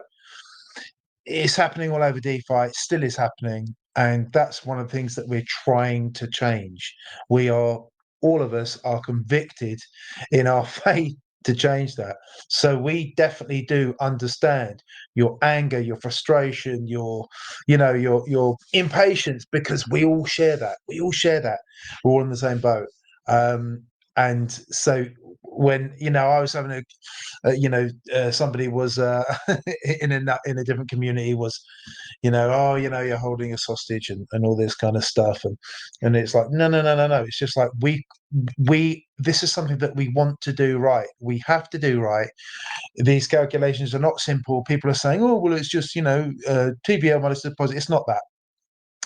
it's happening all over DeFi. It still is happening. And that's one of the things that we're trying to change. All of us are convicted in our faith to change that. So we definitely do understand your anger, your frustration, your impatience, because we all share that. We're all in the same boat. And so when I was having somebody was in a different community was, you're holding us hostage and all this kind of stuff, and it's like no. It's just like we this is something that we want to do right. We have to do right. These calculations are not simple. People are saying, oh well, it's just TVL minus deposit. It's not that.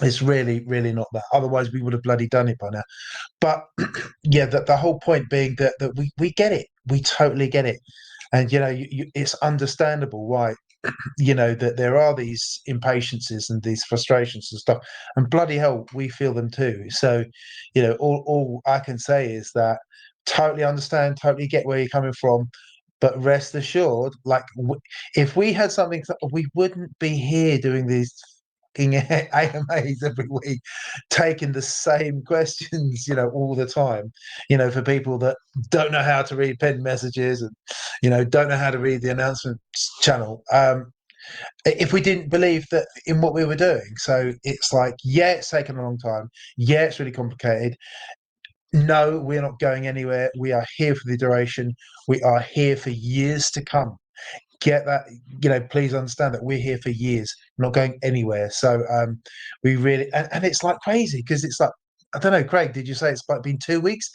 It's really, really not that. Otherwise, we would have bloody done it by now. But yeah, the whole point being that we get it. We totally get it. And it's understandable why that there are these impatiences and these frustrations and stuff. And bloody hell, we feel them too. So all I can say is that totally understand, totally get where you're coming from. But rest assured, like if we had something, we wouldn't be here doing these AMAs every week, taking the same questions, all the time, for people that don't know how to read pinned messages and, don't know how to read the announcements channel. If we didn't believe that in what we were doing. So it's like, yeah, it's taken a long time. Yeah, it's really complicated. No, we're not going anywhere. We are here for the duration. We are here for years to come. Get that, please understand that we're here for years, not going anywhere. So we really, and it's like crazy because it's like, I don't know, Craig, did you say it's like been 2 weeks?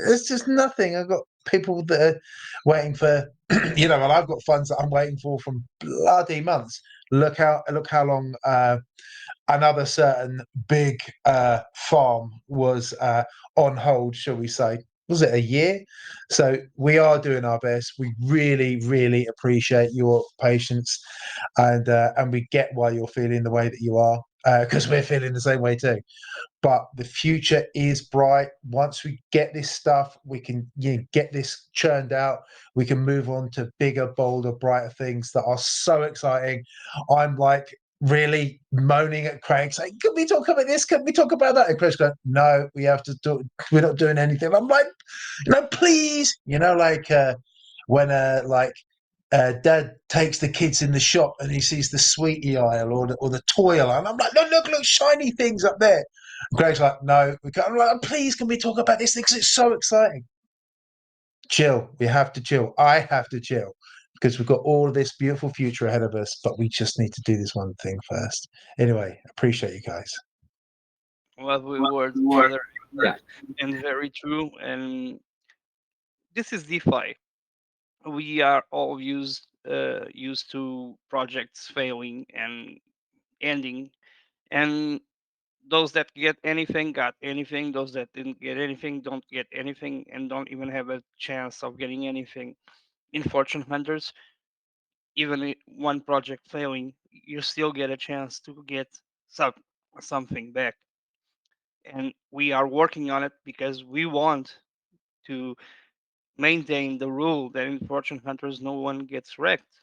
It's just nothing. I've got people that are waiting for, and I've got funds that I'm waiting for from bloody months. Look how long another certain big farm was on hold, shall we say. Was it a year? So we are doing our best. We really, really appreciate your patience, and we get why you're feeling the way that you are, because we're feeling the same way too. But the future is bright. Once we get this stuff, we can get this churned out. We can move on to bigger, bolder, brighter things that are so exciting. I'm like really moaning at Craig, saying, "Can we talk about this? Can we talk about that?" And Craig's going, "No, we have to do. We're not doing anything." I'm like, "No, please." When Dad takes the kids in the shop and he sees the sweetie aisle or the toy aisle, and I'm like, "No, look, shiny things up there." And Greg's like, "No, we can't." I'm like, "Please, can we talk about this thing? Because it's so exciting." Chill. We have to chill. I have to chill. Because we've got all of this beautiful future ahead of us, but we just need to do this one thing first. Anyway, appreciate you guys. Well, we were together, and very true. And this is DeFi. we are all used to projects failing and ending, and those that get anything got anything, those that didn't get anything don't get anything and don't even have a chance of getting anything. In Fortune Hunters, even one project failing, you still get a chance to get some something back. And we are working on it because we want to maintain the rule that in Fortune Hunters no one gets wrecked.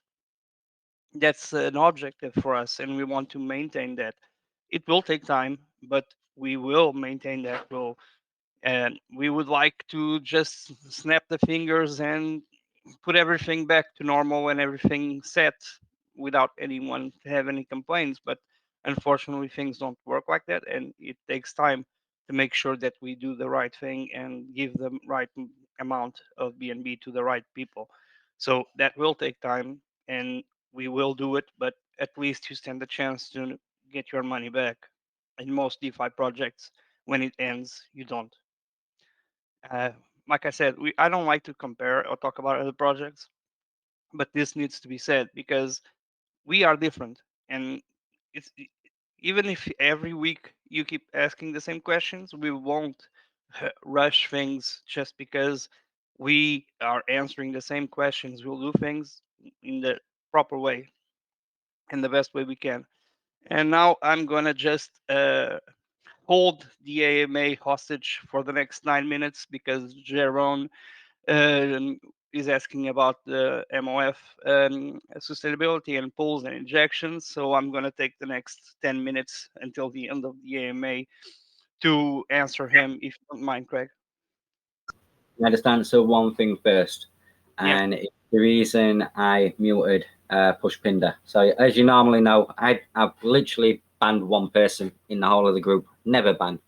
That's an objective for us, and we want to maintain that. It will take time, but we will maintain that rule. And we would like to just snap the fingers and put everything back to normal and everything set without anyone to have any complaints. But unfortunately, things don't work like that, and it takes time to make sure that we do the right thing and give the right amount of BNB to the right people. So that will take time, and we will do it. But at least you stand a chance to get your money back. In most DeFi projects, when it ends, you don't. Uh, like I said, I don't like to compare or talk about other projects, but this needs to be said because we are different, and it's even if every week you keep asking the same questions, we won't rush things just because we are answering the same questions. We'll do things in the proper way and the best way we can. And now I'm gonna just hold the AMA hostage for the next 9 minutes because Jeroen um, is asking about the MOF sustainability and pools and injections. So I'm going to take the next 10 minutes until the end of the AMA to answer him, if you don't mind, Craig. I just answer one thing first, Yeah. and it's the reason I muted Pushpinder. So as you normally know, I've literally banned one person in the whole of the group, never banned,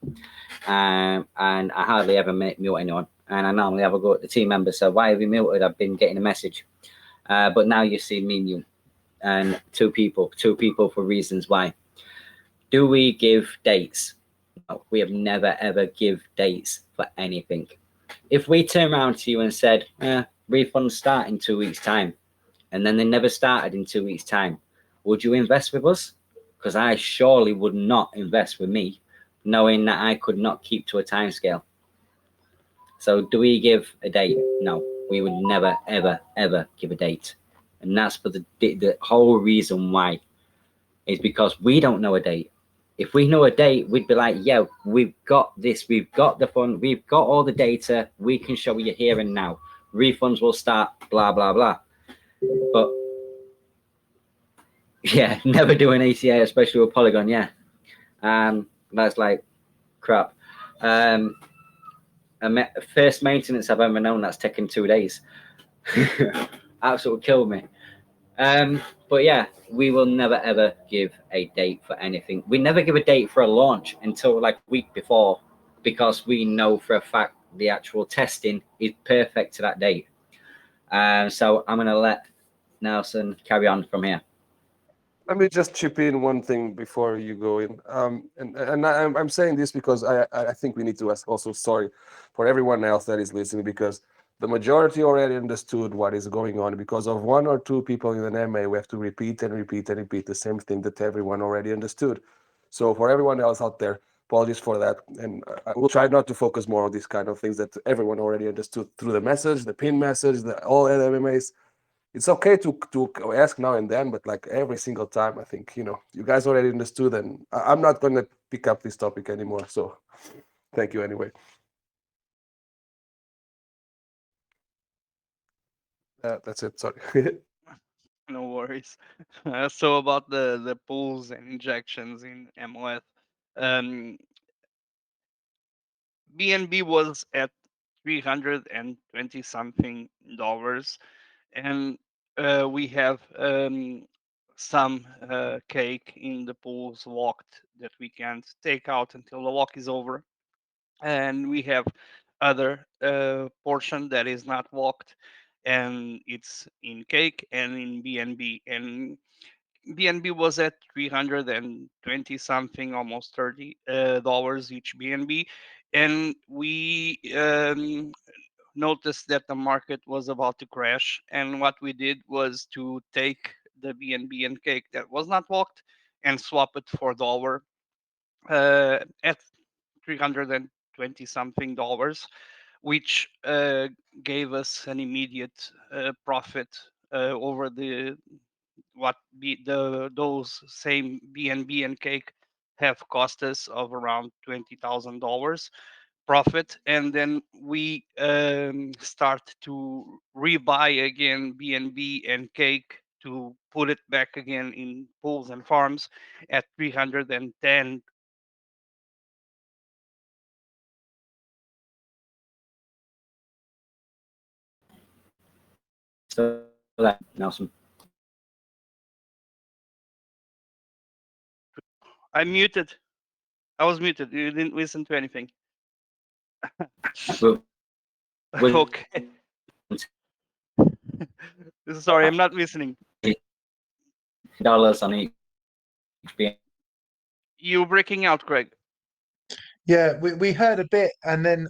and I hardly ever mute anyone. And I normally have a go at the team members. So why have you muted? I've been getting a message, but now you see me mute, and two people for reasons why. Do we give dates? No, we have never ever give dates for anything. If we turn around to you and said, refunds start in 2 weeks' time, and then they never started in 2 weeks' time, would you invest with us? Because I surely would not invest with me, knowing that I could not keep to a timescale. So do we give a date? No, we would never, ever, ever give a date. And that's for the whole reason why is because we don't know a date. If we know a date, we'd be like, yeah, we've got this, we've got the fund, we've got all the data, we can show you here and now. Refunds will start, blah, blah, blah. But yeah, never do an ACA, especially with Polygon, yeah. That's like crap. First maintenance I've ever known that's taken 2 days. Absolutely killed me. But yeah, we will never ever give a date for anything. We never give a date for a launch until like a week before, because we know for a fact the actual testing is perfect to that date. So I'm gonna let Nelson carry on from here. Let me just chip in one thing before you go in. And I'm saying this because I think we need to ask also sorry for everyone else that is listening, because the majority already understood what is going on. Because of one or two people in an MA, we have to repeat and repeat and repeat the same thing that everyone already understood. So for everyone else out there, apologies for that. And I will try not to focus more on these kind of things that everyone already understood through the message, the pin message, all MMAs. It's okay to ask now and then, but like every single time, I think you guys already understood, and I'm not going to pick up this topic anymore. So thank you anyway. That's it. Sorry. No worries. So about the pools and injections in MOF, BNB was at $320 something, and we have some cake in the pools locked that we can't take out until the lock is over, and we have other portion that is not locked, and it's in cake and in BNB, and BNB was at 320 something, almost $30 each BNB, and we noticed that the market was about to crash, and what we did was to take the BNB and cake that was not walked and swap it for dollar at 320 something dollars, which gave us an immediate profit over the what be the those same BNB and cake have cost us of around $20,000 profit, and then we start to rebuy again BNB and cake to put it back again in pools and farms at 310. So that Nelson. I'm muted. I was muted. You didn't listen to anything. Well, well, Okay. Sorry, I'm not listening. dollars on each BNB. You breaking out, Greg. Yeah, we heard a bit, and then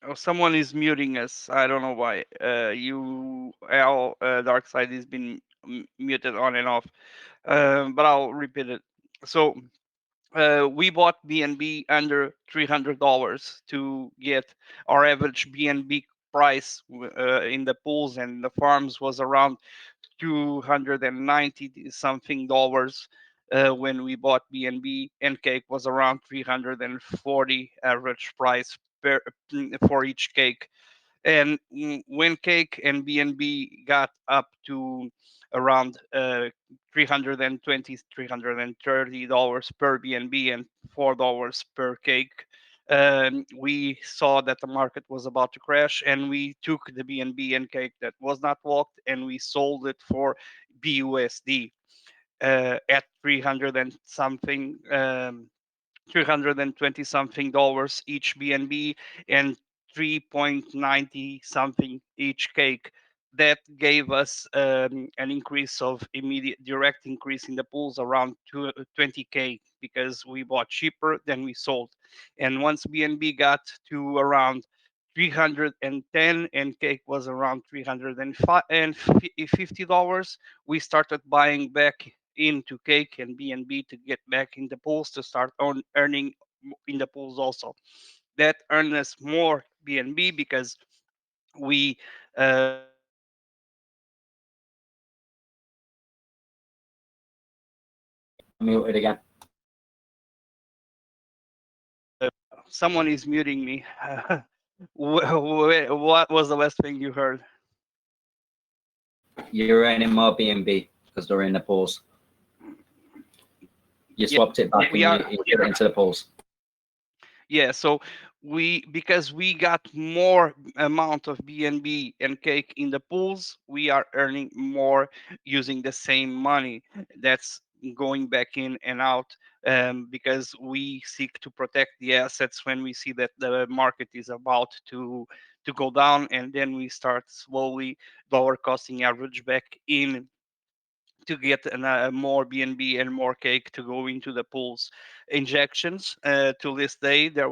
Oh, someone is muting us. I don't know why. Al Darkside has been muted on and off. But I'll repeat it. So we bought BNB under $300 to get our average BNB price in the pools and the farms was around 290 something dollars when we bought BNB, and cake was around 340 average price for each cake. And when cake and BNB got up to around 320 $330 per BNB and $4 per cake, we saw that the market was about to crash, and we took the BNB and cake that was not walked and we sold it for BUSD at 300 and something 320 something dollars each BNB and 3.90 something each cake. That gave us an increase of immediate direct increase in the pools around 20K because we bought cheaper than we sold. And once BNB got to around 310 and cake was around $350, we started buying back into cake and BNB to get back in the pools to start earning in the pools also. That earned us more BNB because we Muted again. someone is muting me. What was the last thing you heard? You're earning more BNB because they're in the pools. You swapped it back and you put it into the pools. Yeah, so because we got more amount of BNB and cake in the pools, we are earning more using the same money that's going back in and out, because we seek to protect the assets when we see that the market is about to go down, and then we start slowly dollar costing average back in to get more BNB and more cake to go into the pools. Injections to this day, there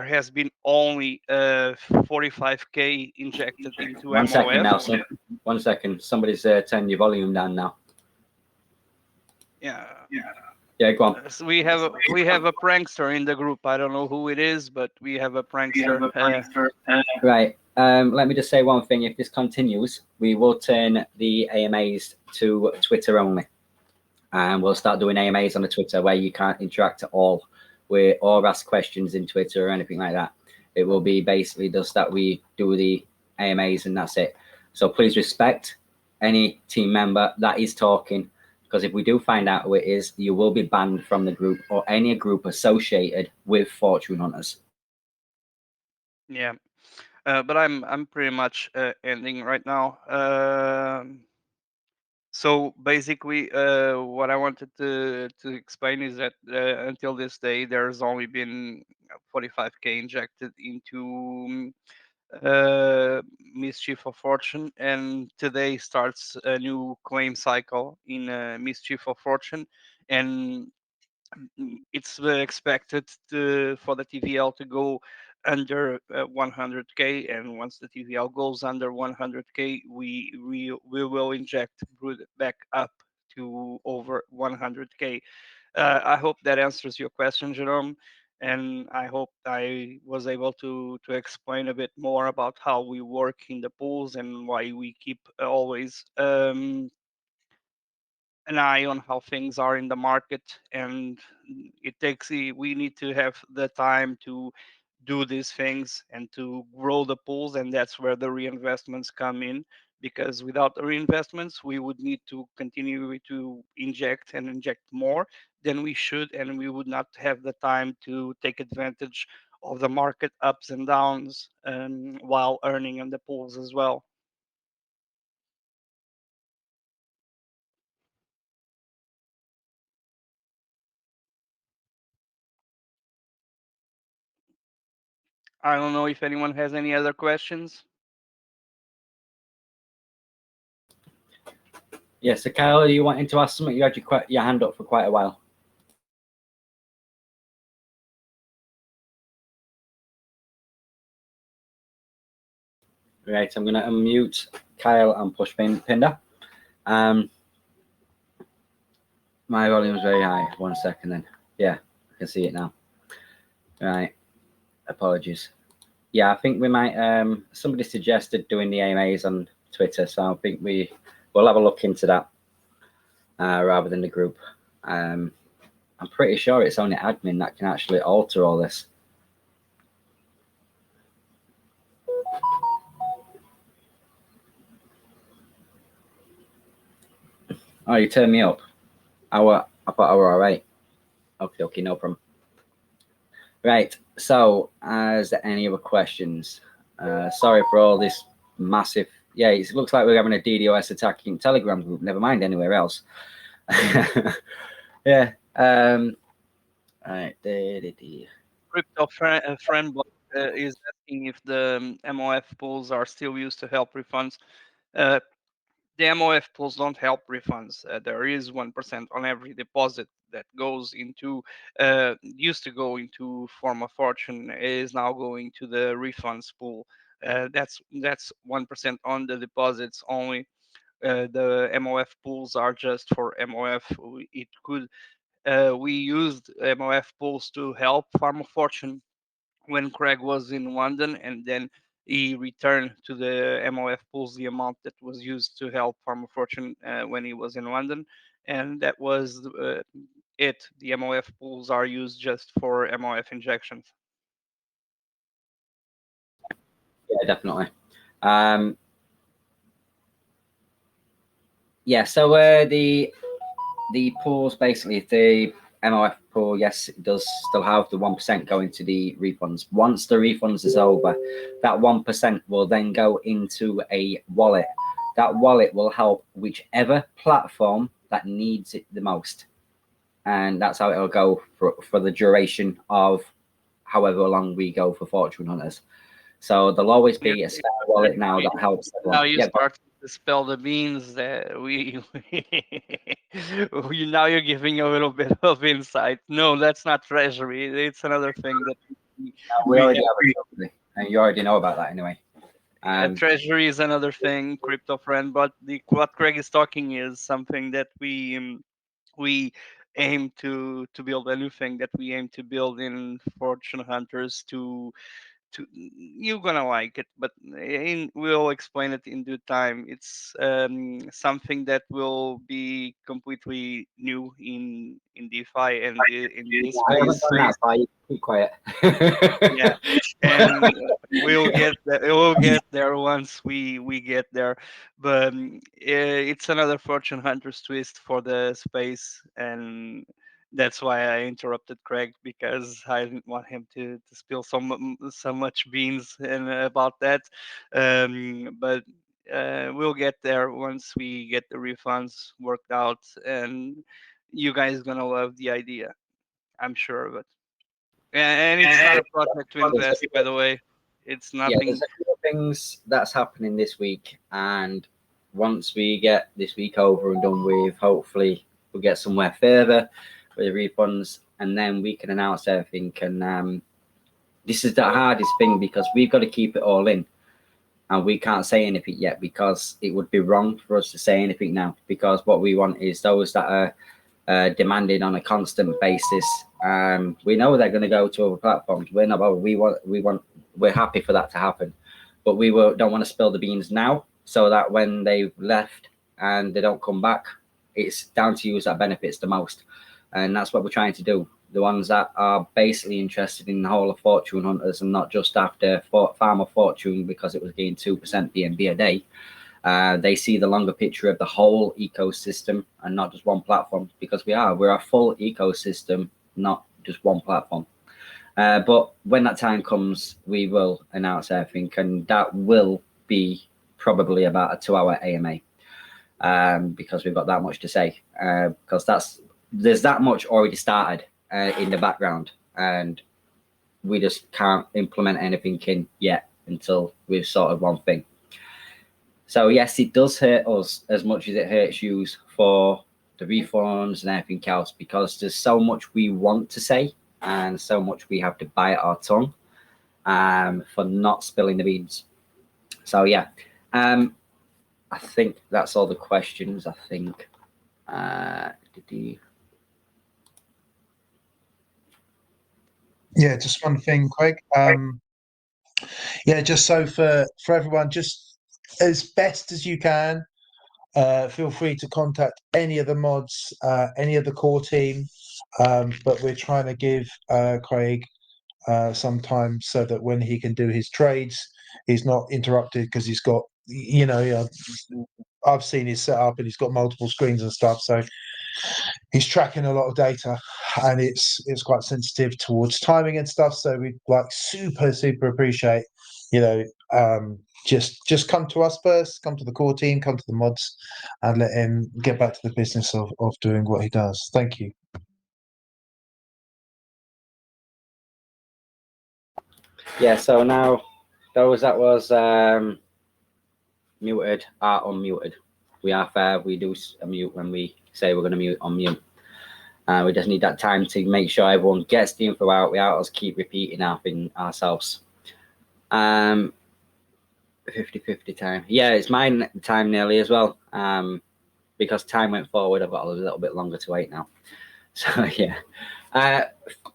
has been only 45K injected into One second, MOF. Nelson. 1 second. Somebody's turning your volume down now. Yeah. Yeah, go on. So we have a prankster in the group. I don't know who it is, but we have a prankster. Right. Let me just say one thing. If this continues, we will turn the AMAs to Twitter only. And we'll start doing AMAs on the Twitter where you can't interact at all or ask questions in Twitter or anything like that. It will be basically just that we do the AMAs and that's it. So please respect any team member that is talking, because if we do find out who it is, you will be banned from the group or any group associated with Fortune Hunters. Yeah. But I'm pretty much ending right now. So basically, what I wanted to explain is that until this day, there's only been 45K injected into Mischief of Fortune, and today starts a new claim cycle in Mischief of Fortune, and it's expected for the TVL to go under 100k, and once the TVL goes under 100k, we will inject Brood back up to over 100k. I hope that answers your question, Jerome, and I hope I was able to explain a bit more about how we work in the pools and why we keep always an eye on how things are in the market. And we need to have the time to do these things and to grow the pools, and that's where the reinvestments come in, because without the reinvestments we would need to continue to inject and inject more than we should, and we would not have the time to take advantage of the market ups and downs, while earning on the pools as well. I don't know if anyone has any other questions. Yeah, so Kyle, are you wanting to ask something? You had your hand up for quite a while. Right, I'm going to unmute Kyle and push Pinder. My volume is very high. 1 second then. Yeah, I can see it now. Right, apologies. Yeah, I think we might, somebody suggested doing the AMAs on Twitter, so I think we'll have a look into that rather than the group. I'm pretty sure it's only admin that can actually alter all this. Oh, you turned me up. I thought I were all right. Okay, no problem. Right, so is there any other questions? Sorry for all this massive. Yeah, it looks like we're having a DDoS attack in Telegram group. Never mind anywhere else. Yeah. All right. Crypto friend is asking if the MOF pools are still used to help refunds. The MOF pools don't help refunds. There is 1% on every deposit that goes into, used to go into Form of Fortune, is now going to the refunds pool. That's 1% on the deposits only. The MOF pools are just for MOF. It could we used MOF pools to help Farm of Fortune when Craig was in London, and then he returned to the MOF pools the amount that was used to help Farm of Fortune when he was in London, and that was it. The MOF pools are used just for MOF injections. Yeah, definitely. Yeah, so the pools, basically, the MOF pool, yes, it does still have the 1% going to the refunds. Once the refunds is over, that 1% will then go into a wallet. That wallet will help whichever platform that needs it the most. And that's how it'll go for the duration of however long we go for Fortune Hunters. So there'll always be a spare wallet now that helps everyone. Now you start to spell the beans that now you're giving a little bit of insight. No, that's not treasury. It's another thing that we already have a treasury, and you already know about that anyway. Treasury is another thing, crypto friend. But what Craig is talking is something that we aim to build, a new thing that we aim to build in Fortune Hunters you're gonna like it, but we'll explain it in due time. It's something that will be completely new in DeFi and in this space. Keep quiet. Yeah, and we'll get there once we get there. But it's another Fortune Hunters twist for the space, and that's why I interrupted Craig, because I didn't want him to spill so much beans and about that. But we'll get there once we get the refunds worked out, and you guys gonna love the idea, I'm sure of it. And it's not a project to invest, by the way. It's nothing. Yeah, there's a few things that's happening this week, and once we get this week over and done with, hopefully we'll get somewhere further with the refunds. and then we can announce everything. And this is the hardest thing because we've got to keep it all in, and we can't say anything yet because it would be wrong for us to say anything now, because what we want is those that are demanding on a constant basis. We know they're going to go to other platforms. We're not, we're happy for that to happen, but we don't want to spill the beans now, so that when they've left and they don't come back, it's down to you that benefits the most. And that's what we're trying to do. The ones that are basically interested in the whole of Fortune Hunters and not just after Farm of Fortune because it was getting 2% BNB a day. They see the longer picture of the whole ecosystem and not just one platform, because we're a full ecosystem, not just one platform. But when that time comes, we will announce everything, and that will be probably about a 2-hour AMA, because we've got that much to say, because there's that much already started in the background, and we just can't implement anything in yet until we've sorted one thing. So yes, it does hurt us as much as it hurts you for the refunds and everything else, because there's so much we want to say and so much we have to bite our tongue for not spilling the beans. So yeah, I think that's all the questions. I think Yeah, just one thing, Craig. Yeah, just so for everyone, just as best as you can, feel free to contact any of the mods, any of the core team. But we're trying to give Craig some time so that when he can do his trades, he's not interrupted, because he's got, I've seen his setup and he's got multiple screens and stuff. So he's tracking a lot of data, and it's quite sensitive towards timing and stuff. So we super appreciate, just come to us first, come to the core team, come to the mods, and let him get back to the business of doing what he does. Thank you. Yeah, so now those that was muted are unmuted. We are fair. We do mute when we say we're going to mute on mute. We just need that time to make sure everyone gets the info out without us keep repeating ourselves. 50-50 time. Yeah, it's mine time nearly as well. Because time went forward, I've got a little bit longer to wait now. So yeah.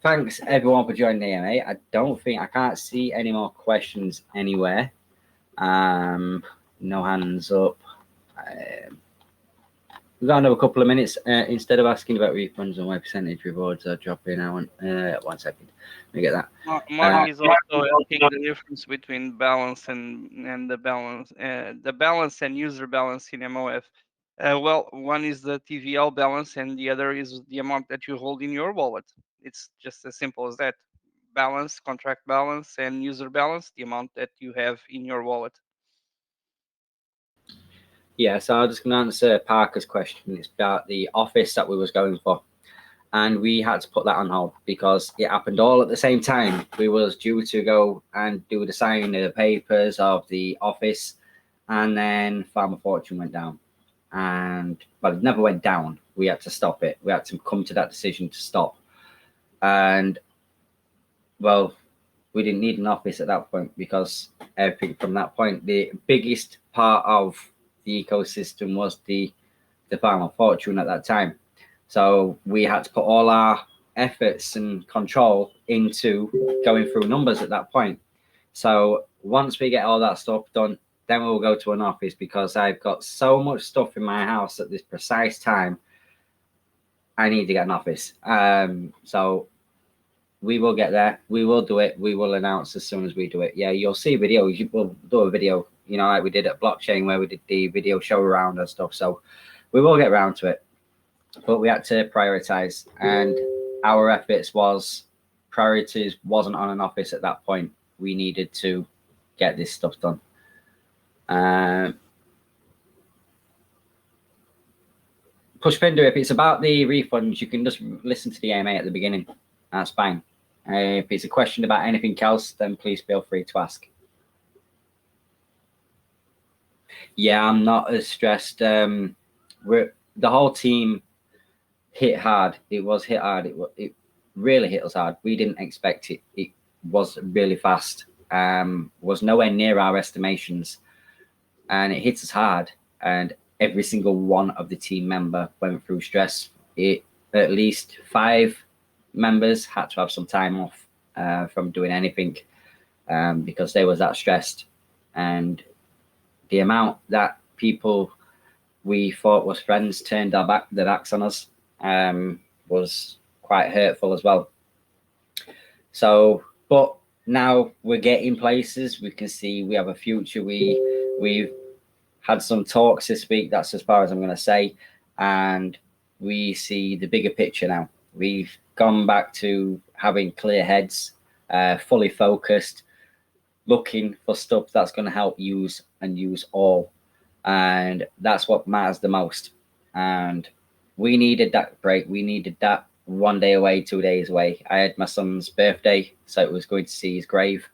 Thanks everyone for joining the AMA. I can't see any more questions anywhere. No hands up. We've got another couple of minutes. Instead of asking about refunds and why percentage rewards are dropping, I want 1 second. Let me get that. Mark is also asking the difference between balance and the balance and user balance in MOF. Well, one is the TVL balance and the other is the amount that you hold in your wallet. It's just as simple as that. Balance, contract balance, and user balance, the amount that you have in your wallet. Yeah, so I'm just going to answer Parker's question. It's about the office that we was going for. And we had to put that on hold because it happened all at the same time. We was due to go and do the signing of the papers of the office, and then Farm of Fortune went down. But it never went down. We had to stop it. We had to come to that decision to stop. And well, we didn't need an office at that point, because everything from that point, the biggest part of the ecosystem was the Farm of Fortune at that time. So we had to put all our efforts and control into going through numbers at that point. So once we get all that stuff done, then we'll go to an office, because I've got so much stuff in my house at this precise time. I need to get an office. So we will get there. We will do it. We will announce as soon as we do it. Yeah, you'll see videos. We'll do a video, like we did at Blockchain, where we did the video show around and stuff. So we will get around to it. But we had to prioritize, and our priorities wasn't on an office at that point. We needed to get this stuff done. Pushpinder, if it's about the refunds, you can just listen to the AMA at the beginning. That's fine. If it's a question about anything else, then please feel free to ask. Yeah, I'm not as stressed. The whole team hit hard. It was hit hard. really hit us hard. We didn't expect it. It was really fast. Was nowhere near our estimations, and it hit us hard. And every single one of the team member went through stress. At least 5 members had to have some time off from doing anything because they was that stressed. And the amount that people we thought was friends turned their backs on us was quite hurtful as well. So, but now we're getting places. We can see we have a future. We've had some talks this week. That's as far as I'm going to say. And we see the bigger picture now. We've gone back to having clear heads, fully focused, looking for stuff that's going to help use all. And that's what matters the most. And we needed that break. We needed that 1 day away, 2 days away. I had my son's birthday, so it was going to see his grave.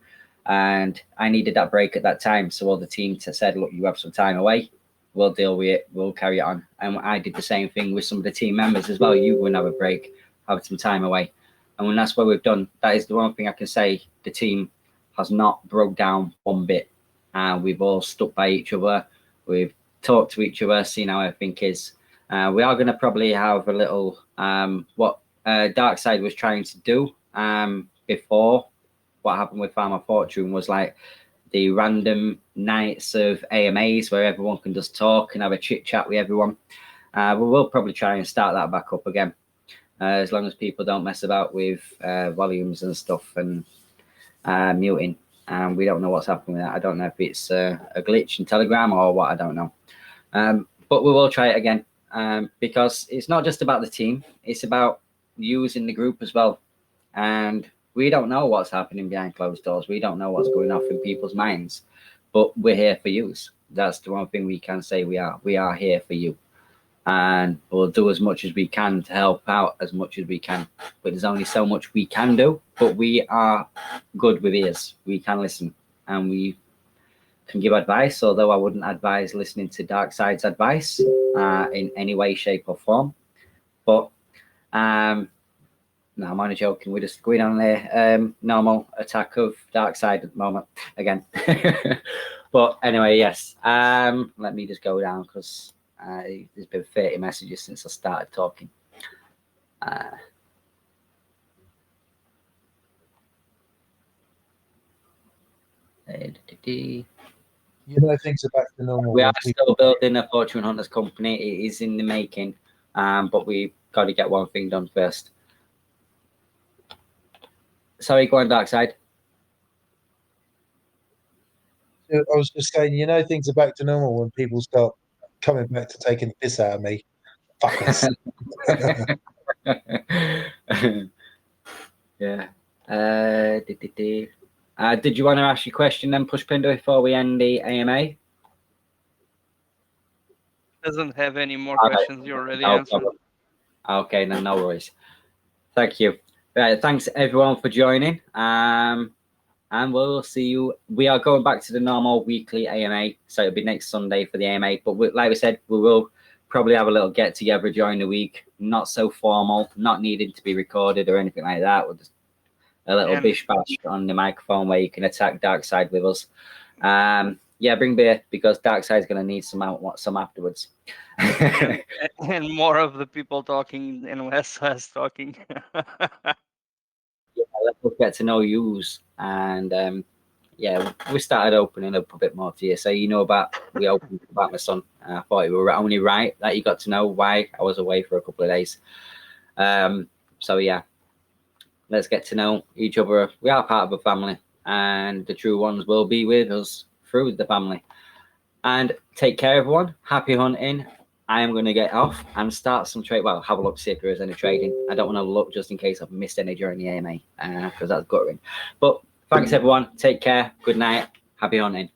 And I needed that break at that time. So all the team said, look, you have some time away. We'll deal with it. We'll carry it on. And I did the same thing with some of the team members as well. You go and have a break, have some time away. And when that's what we've done, that is the one thing I can say. The team has not broke down one bit. We've all stuck by each other. We've talked to each other, seen how everything is. We are going to probably have a little what Darkside was trying to do before what happened with Farmer Fortune was like the random nights of AMAs where everyone can just talk and have a chit chat with everyone. We will probably try and start that back up again, as long as people don't mess about with volumes and stuff and muting. We don't know what's happening with that. I don't know if it's a glitch in Telegram or what, I don't know. But we will try it again because it's not just about the team. It's about using the group as well. And we don't know what's happening behind closed doors. We don't know what's going on in people's minds, but we're here for you. That's the one thing we can say. We are here for you, and we'll do as much as we can to help out as much as we can. But there's only so much we can do, but we are good with ears. We can listen and we can give advice, although I wouldn't advise listening to Darkside's advice in any way, shape or form. But no, I'm only joking. We're just going on a normal attack of Darkside at the moment again. But anyway, yes. Let me just go down because there's been 30 messages since I started talking. You know, things are back to normal. We are still building a Fortune Hunters company. It is in the making, but we've got to get one thing done first. Sorry, go on, Darkside. I was just saying, you know, things are back to normal when people start coming back to taking the piss out of me. Fuckers. Yeah. Did you want to ask your question then, Pushpinder, before we end the AMA? Doesn't have any more All right. questions. You already No answered. problem. Okay, then no worries. Thank you. Right, thanks everyone for joining. And we'll see you. We are going back to the normal weekly AMA, so it'll be next Sunday for the AMA. But like we said, we will probably have a little get together during the week. Not so formal, not needing to be recorded or anything like that. We'll just a little bish bash on the microphone where you can attack Darkside with us. Yeah, bring beer because Darkside's going to need some afterwards. And more of the people talking and less us talking. Yeah, let's get to know yous. And yeah, we started opening up a bit more to you. So you know we opened about my son. I thought it were only right that you got to know why I was away for a couple of days. So yeah, let's get to know each other. We are part of a family, and the true ones will be with us through the family. And take care, everyone. Happy hunting. I am going to get off and start some trade. Well, have a look, see if there is any trading. I don't want to look just in case I've missed any during the AMA because that's guttering. But thanks, everyone. Take care. Good night. Happy hunting.